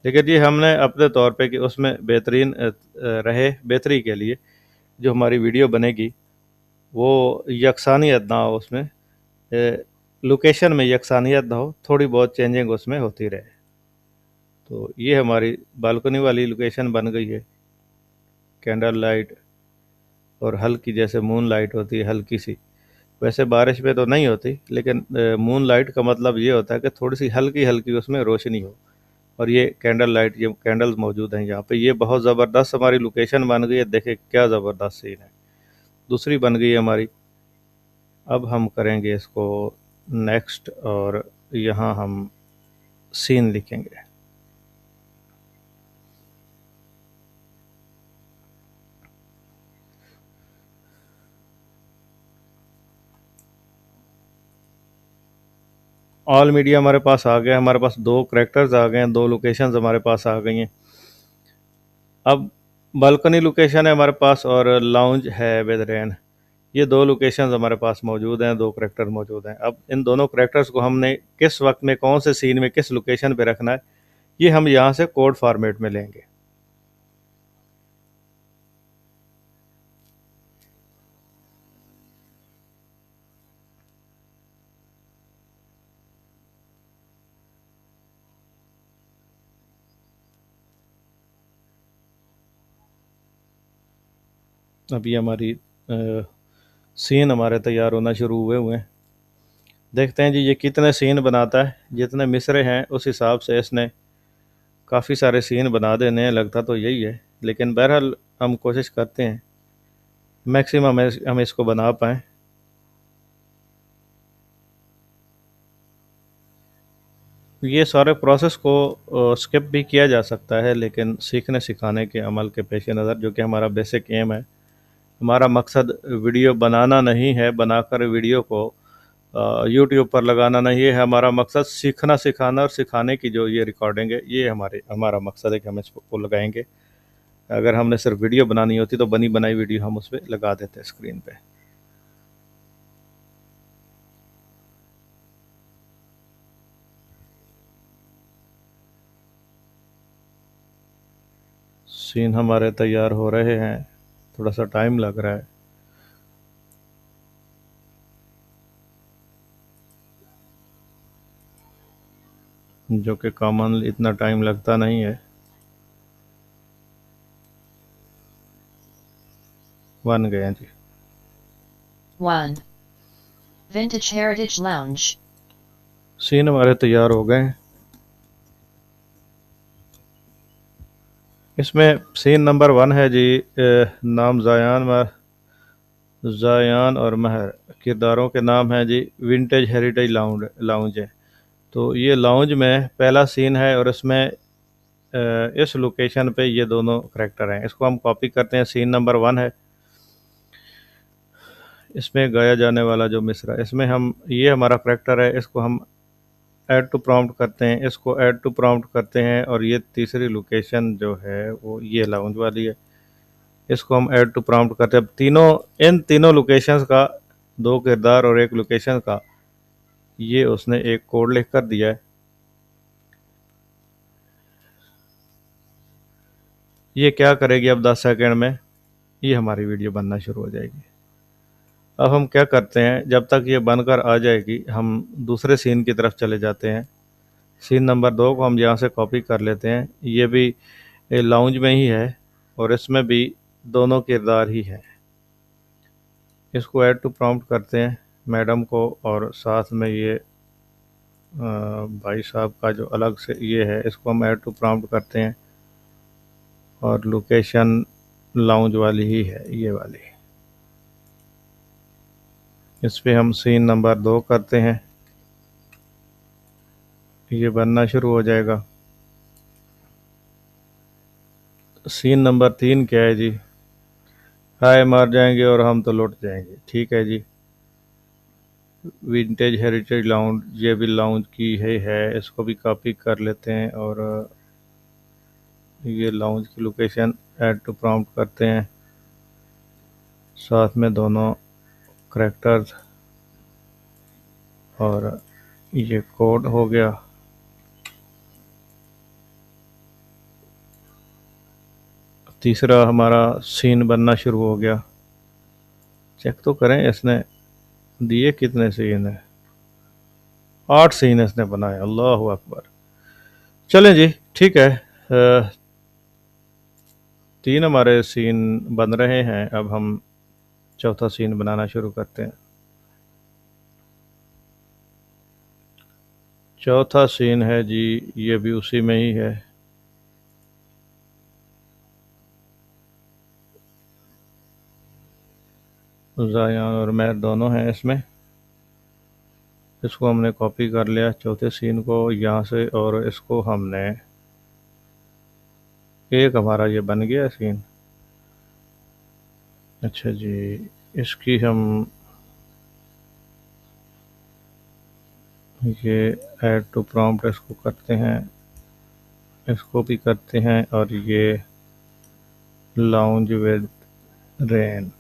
लेकिन ये हमने अपने तौर पे कि उसमें बेहतरीन रहे, बेहतरी के लिए जो हमारी वीडियो बनेगी वो यकसानियत ना हो, उसमें लोकेशन में यकसानियत ना हो, थोड़ी बहुत चेंजिंग उसमें होती रहे। तो ये हमारी बालकनी वाली लोकेशन बन गई है। कैंडल लाइट और हल्की जैसे मून लाइट होती है हल्की सी, वैसे बारिश में तो नहीं होती, लेकिन मून लाइट का मतलब ये होता है कि थोड़ी सी हल्की हल्की उसमें रोशनी हो। और ये कैंडल लाइट, ये कैंडल्स मौजूद हैं यहाँ पे। ये बहुत ज़बरदस्त हमारी लोकेशन बन गई है। देखें क्या ज़बरदस्त सीन है। दूसरी बन गई है हमारी। अब हम करेंगे इसको नेक्स्ट और यहाँ हम सीन लिखेंगे। ऑल मीडिया हमारे पास आ गया, हमारे पास दो करैक्टर्स आ गए हैं, दो लोकेशंस हमारे पास आ गई हैं। अब बालकनी लोकेशन है हमारे पास और लाउंज है विद रेन, ये दो लोकेशंस हमारे पास मौजूद हैं, दो करैक्टर मौजूद हैं। अब इन दोनों करैक्टर्स को हमने किस वक्त में कौन से सीन में किस लोकेशन पे रखना है, ये हम यहाँ से कोड फॉर्मेट में लेंगे। अभी हमारी सीन हमारे तैयार होना शुरू हुए हैं। देखते हैं जी ये कितने सीन बनाता है। जितने मिसरे हैं उस हिसाब से इसने काफ़ी सारे सीन बना देने हैं, लगता तो यही है, लेकिन बहरहाल हम कोशिश करते हैं मैक्सिमम हम इसको बना पाएँ। ये सारे प्रोसेस को स्किप भी किया जा सकता है, लेकिन सीखने सिखाने के अमल के पेश नज़र, जो कि हमारा बेसिक एम है, हमारा मकसद वीडियो बनाना नहीं है, बनाकर वीडियो को यूट्यूब पर लगाना नहीं है। हमारा मकसद सीखना सिखाना और सिखाने की जो ये रिकॉर्डिंग है, ये हमारा मकसद है कि हम इसको लगाएंगे। अगर हमने सिर्फ वीडियो बनानी होती तो बनी बनाई वीडियो हम उस पर लगा देते स्क्रीन पे। सीन हमारे तैयार हो रहे हैं, थोड़ा सा टाइम लग रहा है। जो कि कॉमन इतना टाइम लगता नहीं है। 1 गए हैं जी। 1. Vintage Heritage Lounge. सीन हमारे तैयार हो गए हैं। इसमें सीन नंबर 1 है जी, नाम ज़ायान और महर, किरदारों के नाम हैं जी। विंटेज हेरिटेज लाउंज है। तो ये लाउंज में पहला सीन है और इसमें इस लोकेशन पे ये दोनों करैक्टर हैं। इसको हम कॉपी करते हैं। सीन नंबर 1 है, इसमें गाया जाने वाला जो मिसरा, इसमें हम, ये हमारा करैक्टर है, इसको हम ऐड टू प्रॉम्प्ट करते हैं, इसको ऐड टू प्रॉम्प्ट करते हैं। और ये तीसरी लोकेशन जो है वो ये लाउंज वाली है, इसको हम ऐड टू प्रॉम्प्ट करते हैं। अब इन तीनों लोकेशंस का, 2 किरदार और 1 लोकेशन का, ये उसने एक कोड लिख कर दिया है। ये क्या करेगी अब 10 सेकंड में, ये हमारी वीडियो बनना शुरू हो जाएगी। अब हम क्या करते हैं, जब तक ये बनकर आ जाएगी हम दूसरे सीन की तरफ चले जाते हैं। सीन नंबर 2 को हम यहाँ से कॉपी कर लेते हैं। ये भी लाउंज में ही है और इसमें भी दोनों किरदार ही हैं। इसको ऐड टू प्रॉम्प्ट करते हैं मैडम को, और साथ में ये भाई साहब का जो अलग से ये है, इसको हम ऐड टू प्रॉम्प्ट करते हैं। और लोकेशन लाउंज वाली ही है, ये वाली। इस पे हम सीन नंबर 2 करते हैं, ये बनना शुरू हो जाएगा। सीन नंबर 3 क्या है जी, हाय मार जाएंगे और हम तो लौट जाएंगे। ठीक है जी। विंटेज हेरिटेज लाउंज, ये भी लाउंज की है, इसको भी कॉपी कर लेते हैं और ये लाउंज की लोकेशन ऐड टू प्रॉम्प्ट करते हैं, साथ में दोनों करैक्टर्स, और ये कोड हो गया। तीसरा हमारा सीन बनना शुरू हो गया। चेक तो करें, इसने दिए कितने सीन है, 8 सीन इसने बनाए। अल्लाह अकबर। चलें जी, ठीक है। 3 हमारे सीन बन रहे हैं, अब हम चौथा सीन बनाना शुरू करते हैं। चौथा सीन है जी, ये भी उसी में ही है। ज़ायान और मैं दोनों हैं इसमें। इसको हमने कॉपी कर लिया चौथे सीन को यहाँ से, और इसको हमने, एक हमारा ये बन गया सीन। अच्छा जी, इसकी हम ये ऐड टू प्रॉम्प्ट इसको करते हैं, इसको भी करते हैं, और ये lounge with rain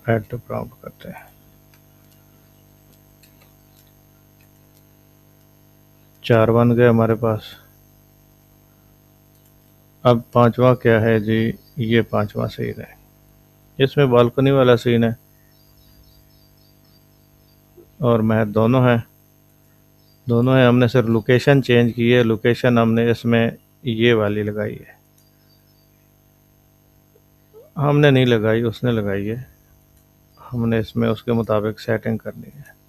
add to prompt करते हैं। 4 बन गए हमारे पास। अब 5वां क्या है जी, ये 5वां सीन है, इसमें बालकनी वाला सीन है, और मैं दोनों हैं। हमने सिर्फ लोकेशन चेंज की है, लोकेशन हमने इसमें ये वाली लगाई है। हमने नहीं लगाई, उसने लगाई है। हमने इसमें उसके मुताबिक सेटिंग करनी है।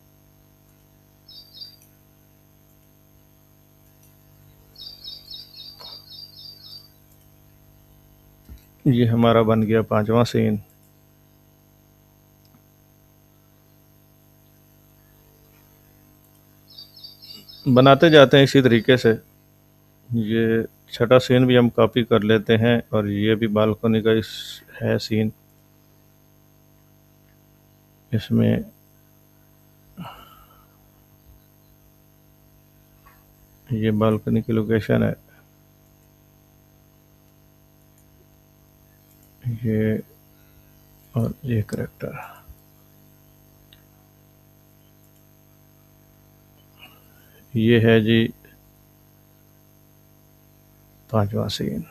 ये हमारा बन गया 5वां सीन। बनाते जाते हैं इसी तरीके से। ये छठा सीन भी हम कॉपी कर लेते हैं, और ये भी बालकनी का इस है सीन। इसमें ये बालकनी की लोकेशन है, ये, और ये करेक्टर। ये है जी 5वां सीन।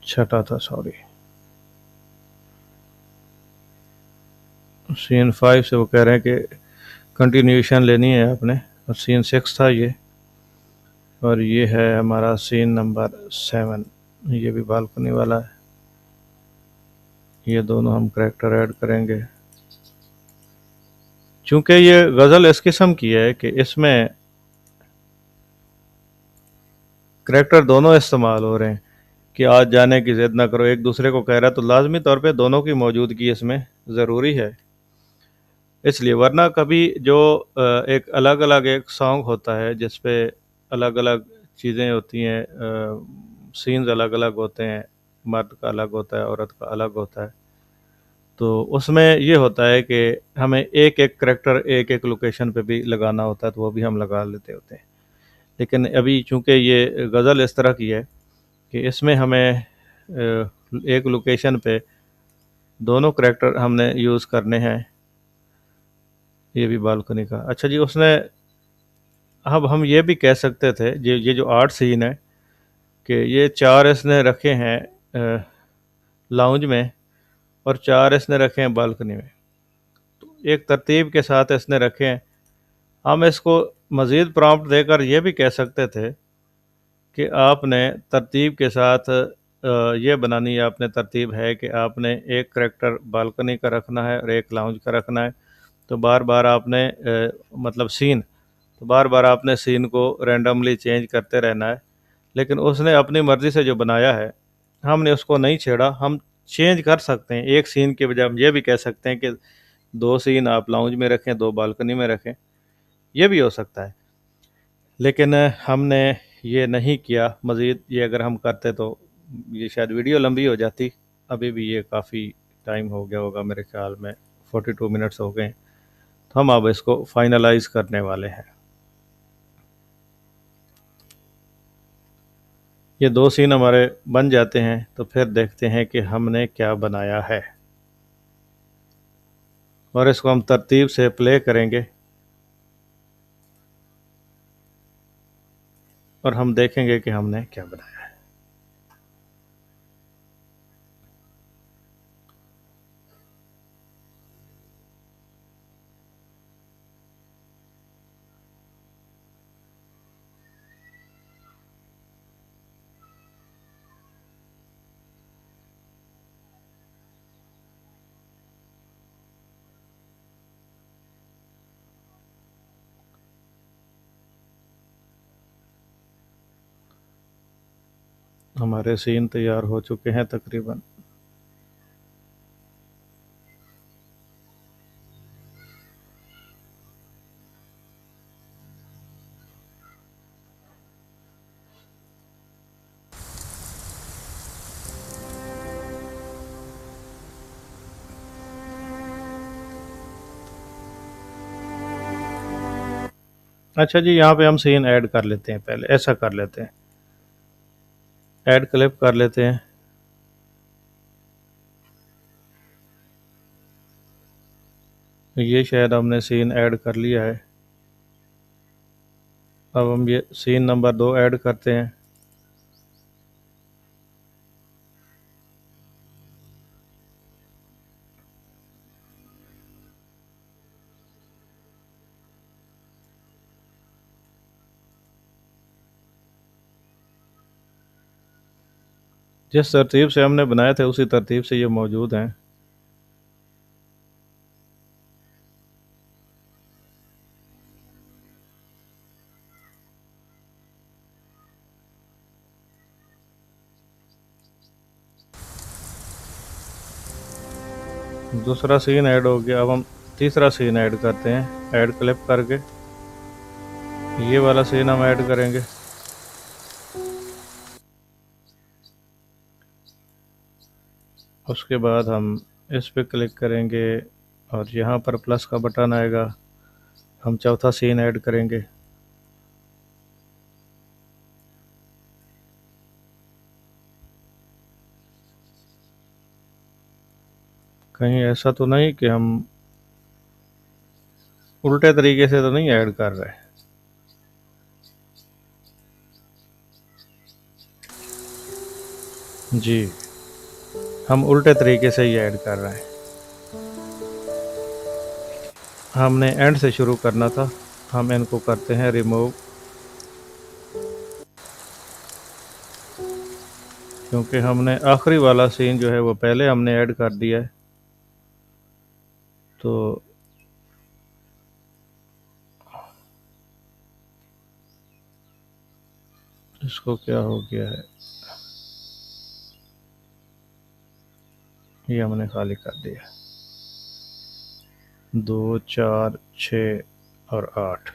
छठा था, सॉरी। सीन 5 से वो कह रहे हैं कि कंटिन्यूशन लेनी है आपने, और सीन 6 था ये, और ये है हमारा सीन नंबर 7। ये भी बालकनी वाला है। ये दोनों हम करैक्टर ऐड करेंगे। चूंकि ये गज़ल इस किस्म की है कि इसमें करैक्टर दोनों इस्तेमाल हो रहे हैं कि आज जाने की ज़िद ना करो, एक दूसरे को कह रहा है, तो लाजमी तौर पे दोनों की मौजूदगी इसमें ज़रूरी है। इसलिए वरना कभी जो एक अलग अलग एक सॉन्ग होता है जिस पे अलग अलग चीज़ें होती हैं, सीन्स अलग अलग होते हैं, मर्द का अलग होता है, औरत का अलग होता है, तो उसमें ये होता है कि हमें एक एक करैक्टर एक एक लोकेशन पे भी लगाना होता है, तो वो भी हम लगा लेते होते हैं। लेकिन अभी चूंकि ये गज़ल इस तरह की है कि इसमें हमें एक लोकेशन पे दोनों करैक्टर हमने यूज़ करने हैं। ये भी बालकनी का। अच्छा जी, उसने, अब हम ये भी कह सकते थे, ये जो 8 सीन है कि ये 4 इसने रखे हैं लाउंज में, और 4 इसने रखे हैं बालकनी में। तो एक तरतीब के साथ इसने रखे हैं। हम इसको मज़ीद प्रॉम्प्ट देकर ये भी कह सकते थे कि आपने तरतीब के साथ ये बनानी है, आपने तरतीब है कि आपने एक करैक्टर बालकनी का रखना है और एक लाउंज का रखना है। तो बार बार आपने मतलब सीन, तो बार बार आपने सीन को रैंडमली चेंज करते रहना है। लेकिन उसने अपनी मर्ज़ी से जो बनाया है, हमने उसको नहीं छेड़ा। हम चेंज कर सकते हैं, एक सीन के बजाय हम ये भी कह सकते हैं कि 2 सीन आप लाउंज में रखें, 2 बालकनी में रखें, ये भी हो सकता है। लेकिन हमने ये नहीं किया। मज़ीद ये अगर हम करते तो ये शायद वीडियो लंबी हो जाती। अभी भी ये काफ़ी टाइम हो गया होगा, मेरे ख्याल में 42 मिनट्स हो गए। तो हम अब इसको फाइनलाइज़ करने वाले हैं। ये 2 सीन हमारे बन जाते हैं तो फिर देखते हैं कि हमने क्या बनाया है, और इसको हम तरतीब से प्ले करेंगे और हम देखेंगे कि हमने क्या बनाया है। हमारे सीन तैयार हो चुके हैं तकरीबन। अच्छा जी, यहाँ पे हम सीन ऐड कर लेते हैं। पहले ऐसा कर लेते हैं, ऐड क्लिप कर लेते हैं। ये शायद हमने सीन ऐड कर लिया है। अब हम ये सीन नंबर 2 ऐड करते हैं। जिस तरतीब से हमने बनाए थे उसी तरतीब से ये मौजूद हैं। दूसरा सीन ऐड हो गया। अब हम तीसरा सीन ऐड करते हैं, ऐड क्लिप करके। ये वाला सीन हम ऐड करेंगे। उसके बाद हम इस पे क्लिक करेंगे और यहाँ पर प्लस का बटन आएगा। हम चौथा सीन ऐड करेंगे। कहीं ऐसा तो नहीं कि हम उल्टे तरीके से तो नहीं ऐड कर रहे? जी, हम उल्टे तरीके से ही ऐड कर रहे हैं। हमने एंड से शुरू करना था, हम इनको करते हैं रिमूव, क्योंकि हमने आखिरी वाला सीन जो है वो पहले हमने ऐड कर दिया है। तो इसको क्या हो गया है, ये हमने खाली कर दिया। 2, 4, 6 और 8,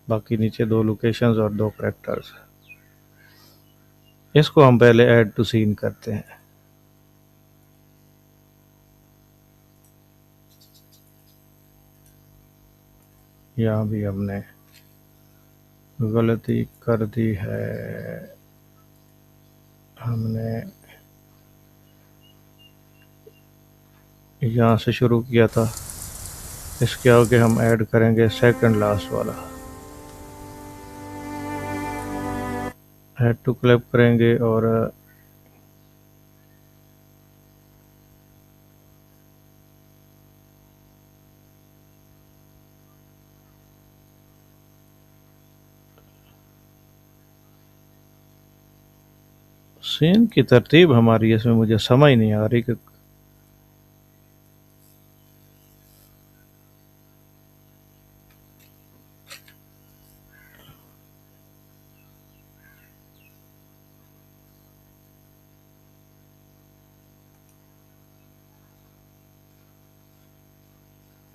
बाकी नीचे 2 लोकेशंस और 2 करेक्टर्स। इसको हम पहले ऐड टू सीन करते हैं। यहाँ भी हमने गलती कर दी है, हमने यहाँ से शुरू किया था, इसके आगे हम ऐड करेंगे सेकंड लास्ट वाला, ऐड टू क्लिप करेंगे और सीन की तरतीब हमारी इसमें मुझे समझ नहीं आ रही कि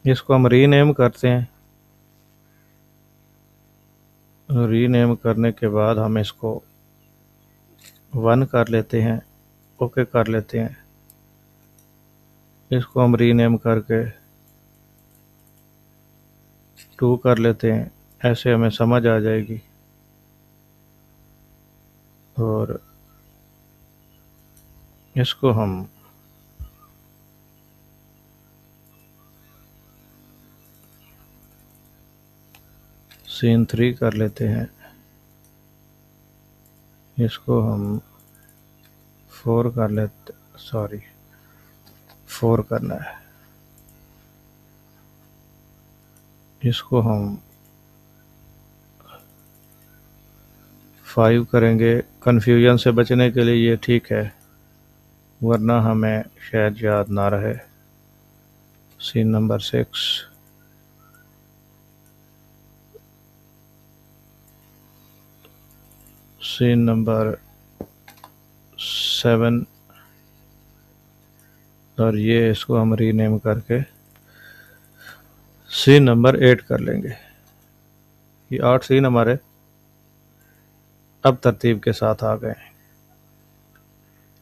इसको हम रीनेम करते हैं। रीनेम करने के बाद हम इसको 1 कर लेते हैं, ओके कर लेते हैं। इसको हम रीनेम करके 2 कर लेते हैं, ऐसे हमें समझ आ जाएगी। और इसको हम सीन 3 कर लेते हैं, इसको हम 4 कर लेते, सॉरी 4 करना है। इसको हम 5 करेंगे, कन्फ्यूजन से बचने के लिए ये ठीक है, वरना हमें शायद याद ना रहे। सीन नंबर 6, सीन नंबर 7, और ये इसको हम रीनेम करके सीन नंबर 8 कर लेंगे। ये 8 सीन हमारे अब तरतीब के साथ आ गए।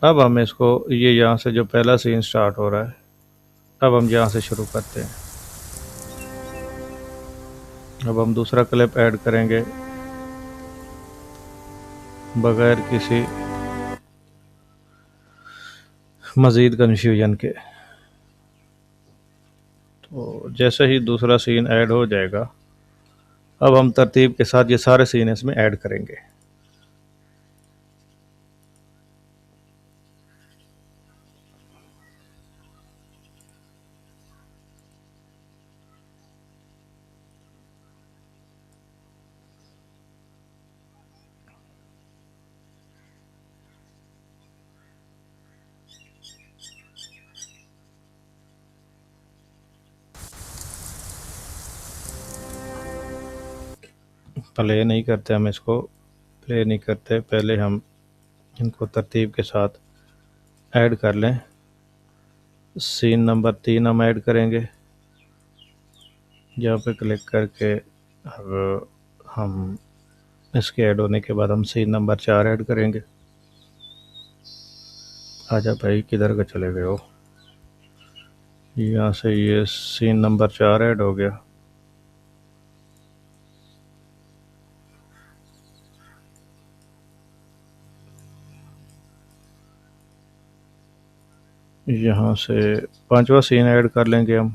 अब हम इसको, ये यहाँ से जो पहला सीन स्टार्ट हो रहा है, अब हम यहाँ से शुरू करते हैं। अब हम दूसरा क्लिप ऐड करेंगे बगैर किसी मज़ीद कन्फ्यूजन के। तो जैसे ही दूसरा सीन ऐड हो जाएगा, अब हम तरतीब के साथ ये सारे सीन इसमें ऐड करेंगे। प्ले नहीं करते, हम इसको प्ले नहीं करते, पहले हम इनको तरतीब के साथ ऐड कर लें। सीन नंबर 3 हम ऐड करेंगे, यहाँ पे क्लिक करके अब हम इसके ऐड होने के बाद हम सीन नंबर 4 ऐड करेंगे। आजा भाई, किधर का चले गए हो। यहाँ से ये सीन नंबर 4 ऐड हो गया। यहाँ से 5वां सीन ऐड कर लेंगे हम।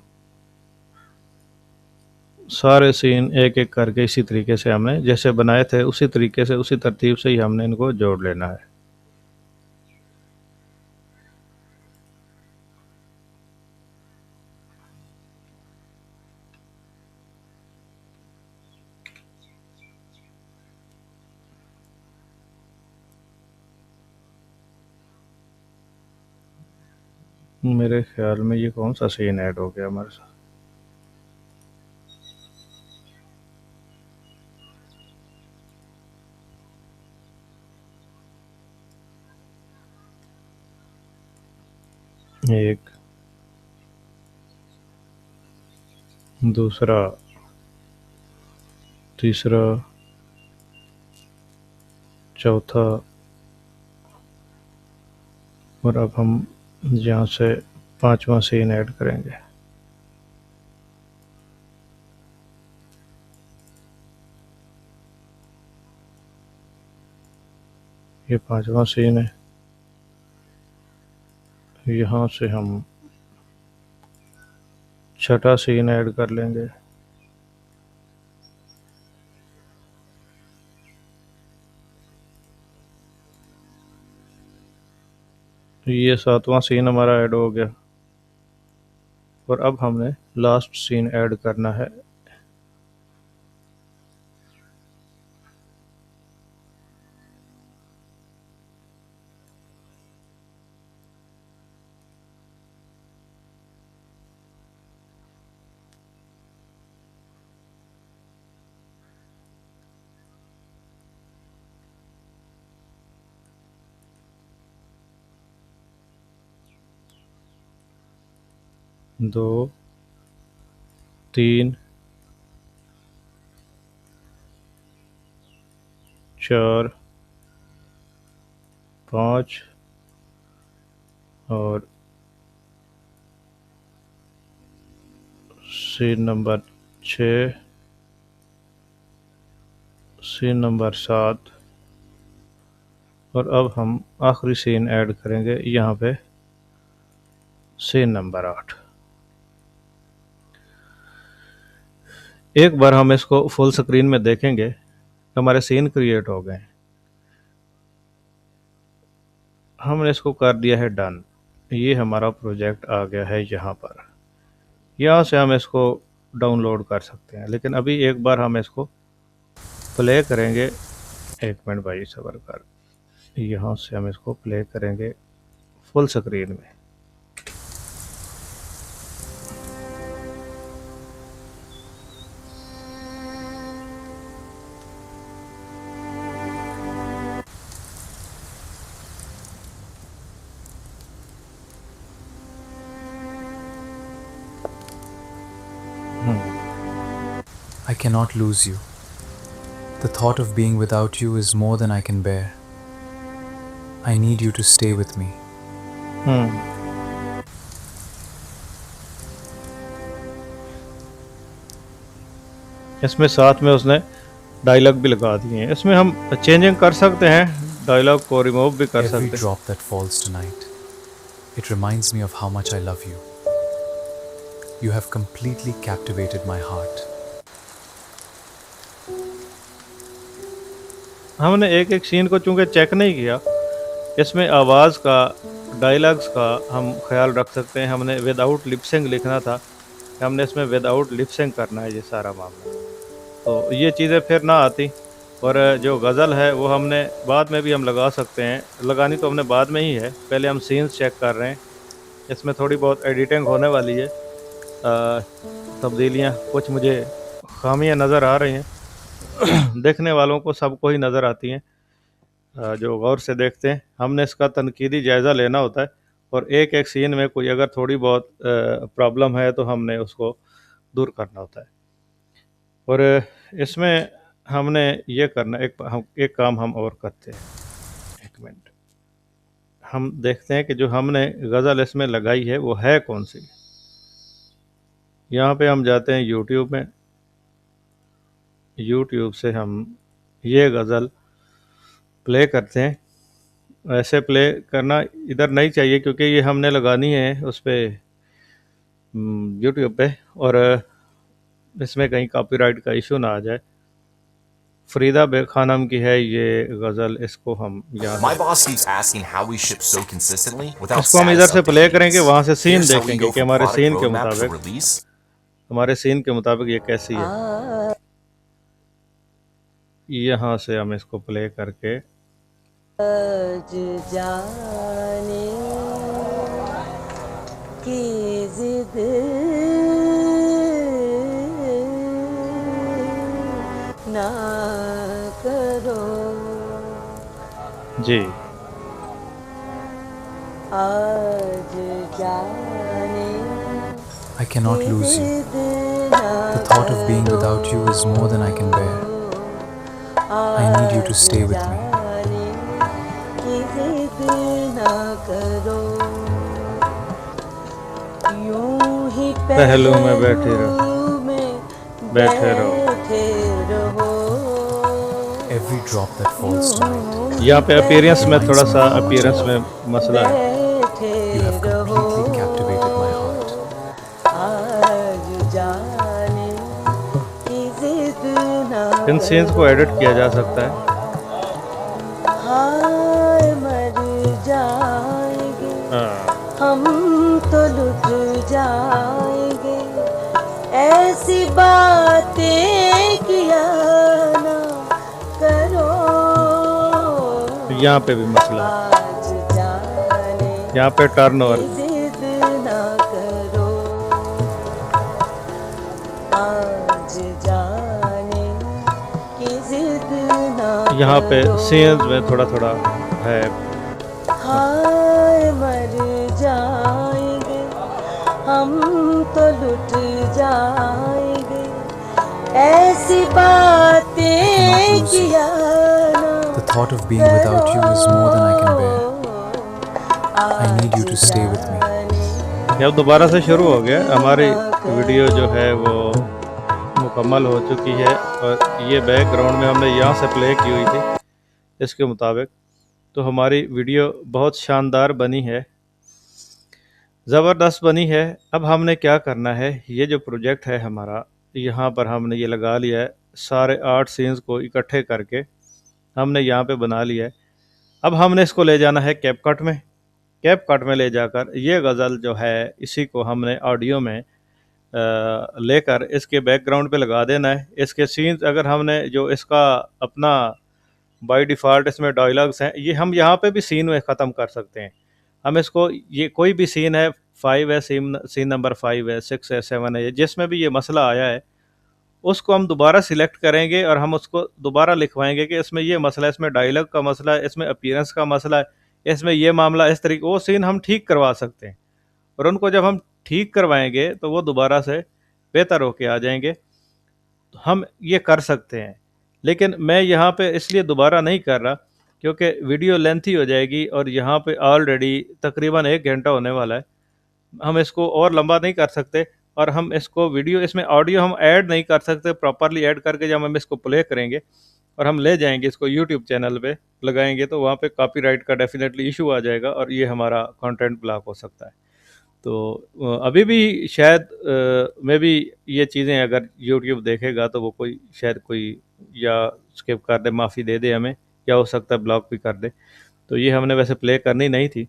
सारे सीन एक एक करके इसी तरीके से हमने जैसे बनाए थे उसी तरीके से, उसी तरतीब से ही हमने इनको जोड़ लेना है। मेरे ख्याल में ये कौन सा सीन ऐड हो गया हमारे साथ। एक, दूसरा, तीसरा, चौथा, और अब हम यहाँ से पांचवा सीन ऐड करेंगे। ये पांचवा सीन है। यहाँ से हम छठा सीन ऐड कर लेंगे। ये सातवां सीन हमारा ऐड हो गया। और अब हमने लास्ट सीन ऐड करना है। दो, तीन, चार, पाँच और सीन नंबर 6, सीन नंबर 7, और अब हम आखिरी सीन ऐड करेंगे यहाँ पे, सीन नंबर 8। एक बार हम इसको फुल स्क्रीन में देखेंगे, हमारे सीन क्रिएट हो गए। हमने इसको कर दिया है डन। ये हमारा प्रोजेक्ट आ गया है यहाँ पर। यहाँ से हम इसको डाउनलोड कर सकते हैं, लेकिन अभी एक बार हम इसको प्ले करेंगे। एक मिनट भाई सब्र कर। यहाँ से हम इसको प्ले करेंगे फुल स्क्रीन में। I cannot lose you. The thought of being without you is more than I can bear. I need you to stay with me. इसमें साथ में उसने डायलॉग भी लगा दिए हैं। इसमें हम चेंजिंग कर सकते हैं, डायलॉग को रिमूव भी कर Every सकते हैं। drop that falls tonight, it reminds me of how much I love you. You have completely captivated my heart. हमने एक एक सीन को चूंकि चेक नहीं किया, इसमें आवाज़ का, डायलॉग्स का हम ख्याल रख सकते हैं। हमने विदाउट लिपसिंग लिखना था, हमने इसमें विदाउट लिपसिंग करना है ये सारा मामला। तो ये चीज़ें फिर ना आती। और जो गज़ल है वो हमने बाद में भी हम लगा सकते हैं। लगानी तो हमने बाद में ही है, पहले हम सीन्स चेक कर रहे हैं। इसमें थोड़ी बहुत एडिटिंग होने वाली है, तब्दीलियाँ, कुछ मुझे खामियाँ नज़र आ रही हैं। देखने वालों को सबको ही नज़र आती हैं, जो गौर से देखते हैं। हमने इसका तनकीदी जायज़ा लेना होता है, और एक एक सीन में कोई अगर थोड़ी बहुत प्रॉब्लम है तो हमने उसको दूर करना होता है। और इसमें हमने ये करना, एक काम हम और करते हैं। एक मिनट, हम देखते हैं कि जो हमने गज़ल इसमें लगाई है वो है कौन सी। यहाँ पे हम जाते हैं यूट्यूब में। यूट्यूब से हम ये गज़ल प्ले करते हैं। ऐसे प्ले करना इधर नहीं चाहिए, क्योंकि ये हमने लगानी है उस पे, यूट्यूब पे, और इसमें कहीं कॉपीराइट का इशू ना आ जाए। फरीदा खानम की है ये गज़ल। इसको हम My boss keeps asking how we ship so consistently without इसको हम इधर status से प्ले updating करेंगे, us. वहाँ से सीन Here's how we देखेंगे go कि from हमारे product सीन के roadmap to मुताबिक, release. हमारे सीन के मुताबिक ये कैसी है। यहाँ से हम इसको प्ले करके की जिद ना करो, जी आज जाने I cannot की lose you. जिद ना The thought of being without you is more than I can bear. I need you to stay with me. जाने की जिद ना करो, यूं ही पहलू में बैठे रहो, पहलू में बैठे रहो। बैठे रहो, Every drop that falls tonight यहाँ पे अपीयरेंस में थोड़ा reminds सा me of अपीयरेंस में मसला है। बैठे you have रहो, completely captivated my heart. आज जाने की जिद ना इन सीन्स को एडिट किया जा सकता है। हाय मर जाएंगे हाँ, हम तो लुट जाएंगे, ऐसी बातें किया ना करो, यहाँ पे भी मसला है। आज जाने यहाँ पे टर्न ओवर की जिद ना करो, आज जाने की जिद ना यहाँ पे करो, सीन्स में थोड़ा थोड़ा है। हाय मर जाएंगे हम तो लुट जाएंगे, ऐसी बातें lose you. किया ना The thought of being without you is more than I can bear. I need you to stay with me. ये अब दोबारा से शुरू हो गया। हमारी वीडियो जो है वो मुकम्मल हो चुकी है और ये बैकग्राउंड में हमने यहाँ से प्ले की हुई थी इसके मुताबिक। तो हमारी वीडियो बहुत शानदार बनी है, ज़बरदस्त बनी है। अब हमने क्या करना है, ये जो प्रोजेक्ट है हमारा, यहाँ पर हमने ये लगा लिया है, सारे 8 सीन्स को इकट्ठे करके हमने यहाँ पे बना लिया है। अब हमने इसको ले जाना है कैपकट में। कैपकट में ले जाकर ये गज़ल जो है इसी को हमने ऑडियो में लेकर इसके बैकग्राउंड पे लगा देना है। इसके सीन्स अगर हमने जो इसका अपना बाय डिफ़ॉल्ट इसमें डायलॉग्स हैं, ये हम यहाँ पे भी सीन में ख़त्म कर सकते हैं। हम इसको ये कोई भी सीन है, 5 है, सीन नंबर 5 है, 6 है, 7 है, जिसमें भी ये मसला आया है उसको हम दोबारा सिलेक्ट करेंगे और हम उसको दोबारा लिखवाएंगे कि इसमें ये मसला है, इसमें डायलॉग का मसला है, इसमें अपीयरेंस का मसला है, इसमें ये मामला इस तरीके, वो सीन हम ठीक करवा सकते हैं। और उनको जब हम ठीक करवाएंगे तो वो दोबारा से बेहतर होके आ जाएंगे। तो हम ये कर सकते हैं, लेकिन मैं यहाँ पे इसलिए दोबारा नहीं कर रहा क्योंकि वीडियो लेंथी हो जाएगी और यहाँ पे ऑलरेडी तकरीबन 1 घंटा होने वाला है। हम इसको और लंबा नहीं कर सकते और हम इसको वीडियो इसमें ऑडियो हम ऐड नहीं कर सकते प्रॉपरली। ऐड करके जब हम इसको प्ले करेंगे और हम ले जाएंगे इसको यूट्यूब चैनल पे लगाएंगे तो वहाँ पे कॉपीराइट का डेफिनेटली इशू आ जाएगा और ये हमारा कंटेंट ब्लॉक हो सकता है। तो अभी भी शायद मे भी ये चीज़ें अगर यूट्यूब देखेगा तो वो कोई शायद कोई या स्किप कर दे, माफ़ी दे दे हमें, या हो सकता है ब्लॉक भी कर दे। तो ये हमने वैसे प्ले करनी नहीं थी,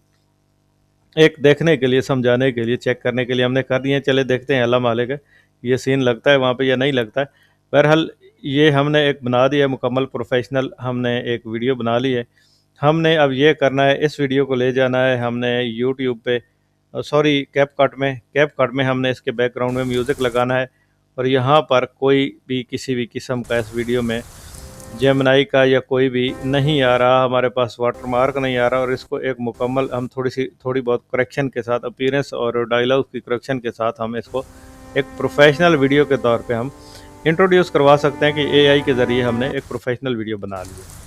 एक देखने के लिए, समझाने के लिए, चेक करने के लिए हमने कर दिए। चले देखते हैं अल्लाह मालिक है ये सीन लगता है वहाँ पे या नहीं लगता है। बहरहाल ये हमने एक बना दिया मुकम्मल प्रोफेशनल, हमने एक वीडियो बना ली है। हमने अब ये करना है, इस वीडियो को ले जाना है हमने यूट्यूब पे, सॉरी कैपकट में हमने इसके बैकग्राउंड में म्यूज़िक लगाना है और यहाँ पर कोई भी किसी भी किस्म का इस वीडियो में जेमिनी का या कोई भी नहीं आ रहा, हमारे पास वाटरमार्क नहीं आ रहा। और इसको एक मुकम्मल हम थोड़ी बहुत करेक्शन के साथ, अपीयरेंस और डायलॉग की करेक्शन के साथ हम इसको एक प्रोफेशनल वीडियो के तौर पे हम इंट्रोड्यूस करवा सकते हैं कि एआई के ज़रिए हमने एक प्रोफेशनल वीडियो बना ली है।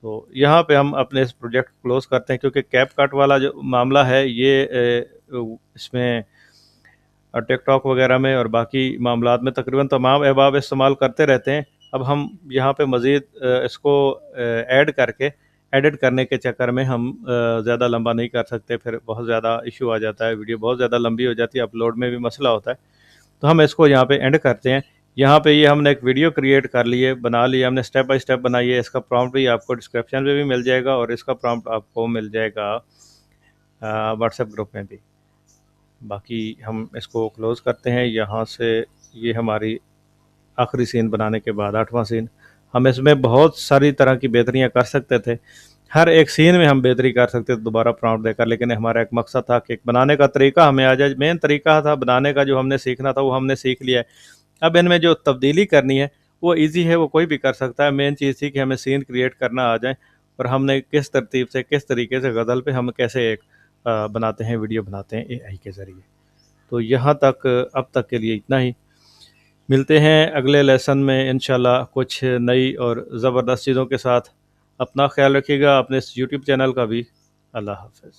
तो यहाँ पे हम अपने इस प्रोजेक्ट को क्लोज़ करते हैं क्योंकि कैपकट वाला जो मामला है ये इसमें टिकटॉक वगैरह में और बाकी मामलात में तकरीबन तमाम अहबाब इस्तेमाल करते रहते हैं। अब हम यहाँ पे मज़ीद इसको ऐड करके एडिट करने के चक्कर में हम ज़्यादा लंबा नहीं कर सकते, फिर बहुत ज़्यादा इशू आ जाता है, वीडियो बहुत ज़्यादा लंबी हो जाती है, अपलोड में भी मसला होता है। तो हम इसको यहाँ पे एंड करते हैं। यहाँ पे ये हमने एक वीडियो क्रिएट कर ली है, बना ली है हमने, स्टेप बाय स्टेप बनाई है। इसका प्रॉम्प्ट भी आपको डिस्क्रिप्शन में भी मिल जाएगा और इसका प्रॉम्प्ट आपको मिल जाएगा व्हाट्सएप ग्रुप में भी। बाकी हम इसको क्लोज़ करते हैं यहाँ से। ये हमारी आखिरी सीन बनाने के बाद 8वां सीन। हम इसमें बहुत सारी तरह की बेहतरियाँ कर सकते थे, हर एक सीन में हम बेहतरी कर सकते थे दोबारा प्रॉम्प्ट देकर, लेकिन हमारा एक मकसद था कि बनाने का तरीका हमें आ जाए। मेन तरीका था बनाने का, जो हमने सीखना था वो हमने सीख लिया है। अब इनमें जो तब्दीली करनी है वो ईजी है, वो कोई भी कर सकता है। मेन चीज़ थी कि हमें सीन क्रिएट करना आ जाए, और हमने किस तरतीब से, किस तरीके से गज़ल पे हम कैसे एक बनाते हैं, वीडियो बनाते हैं एआई के ज़रिए। तो यहाँ तक अब तक के लिए इतना ही। मिलते हैं अगले लेसन में इंशाल्लाह कुछ नई और ज़बरदस्त चीज़ों के साथ। अपना ख्याल रखिएगा, अपने इस यूट्यूब चैनल का भी। अल्लाह हाफ़िज़।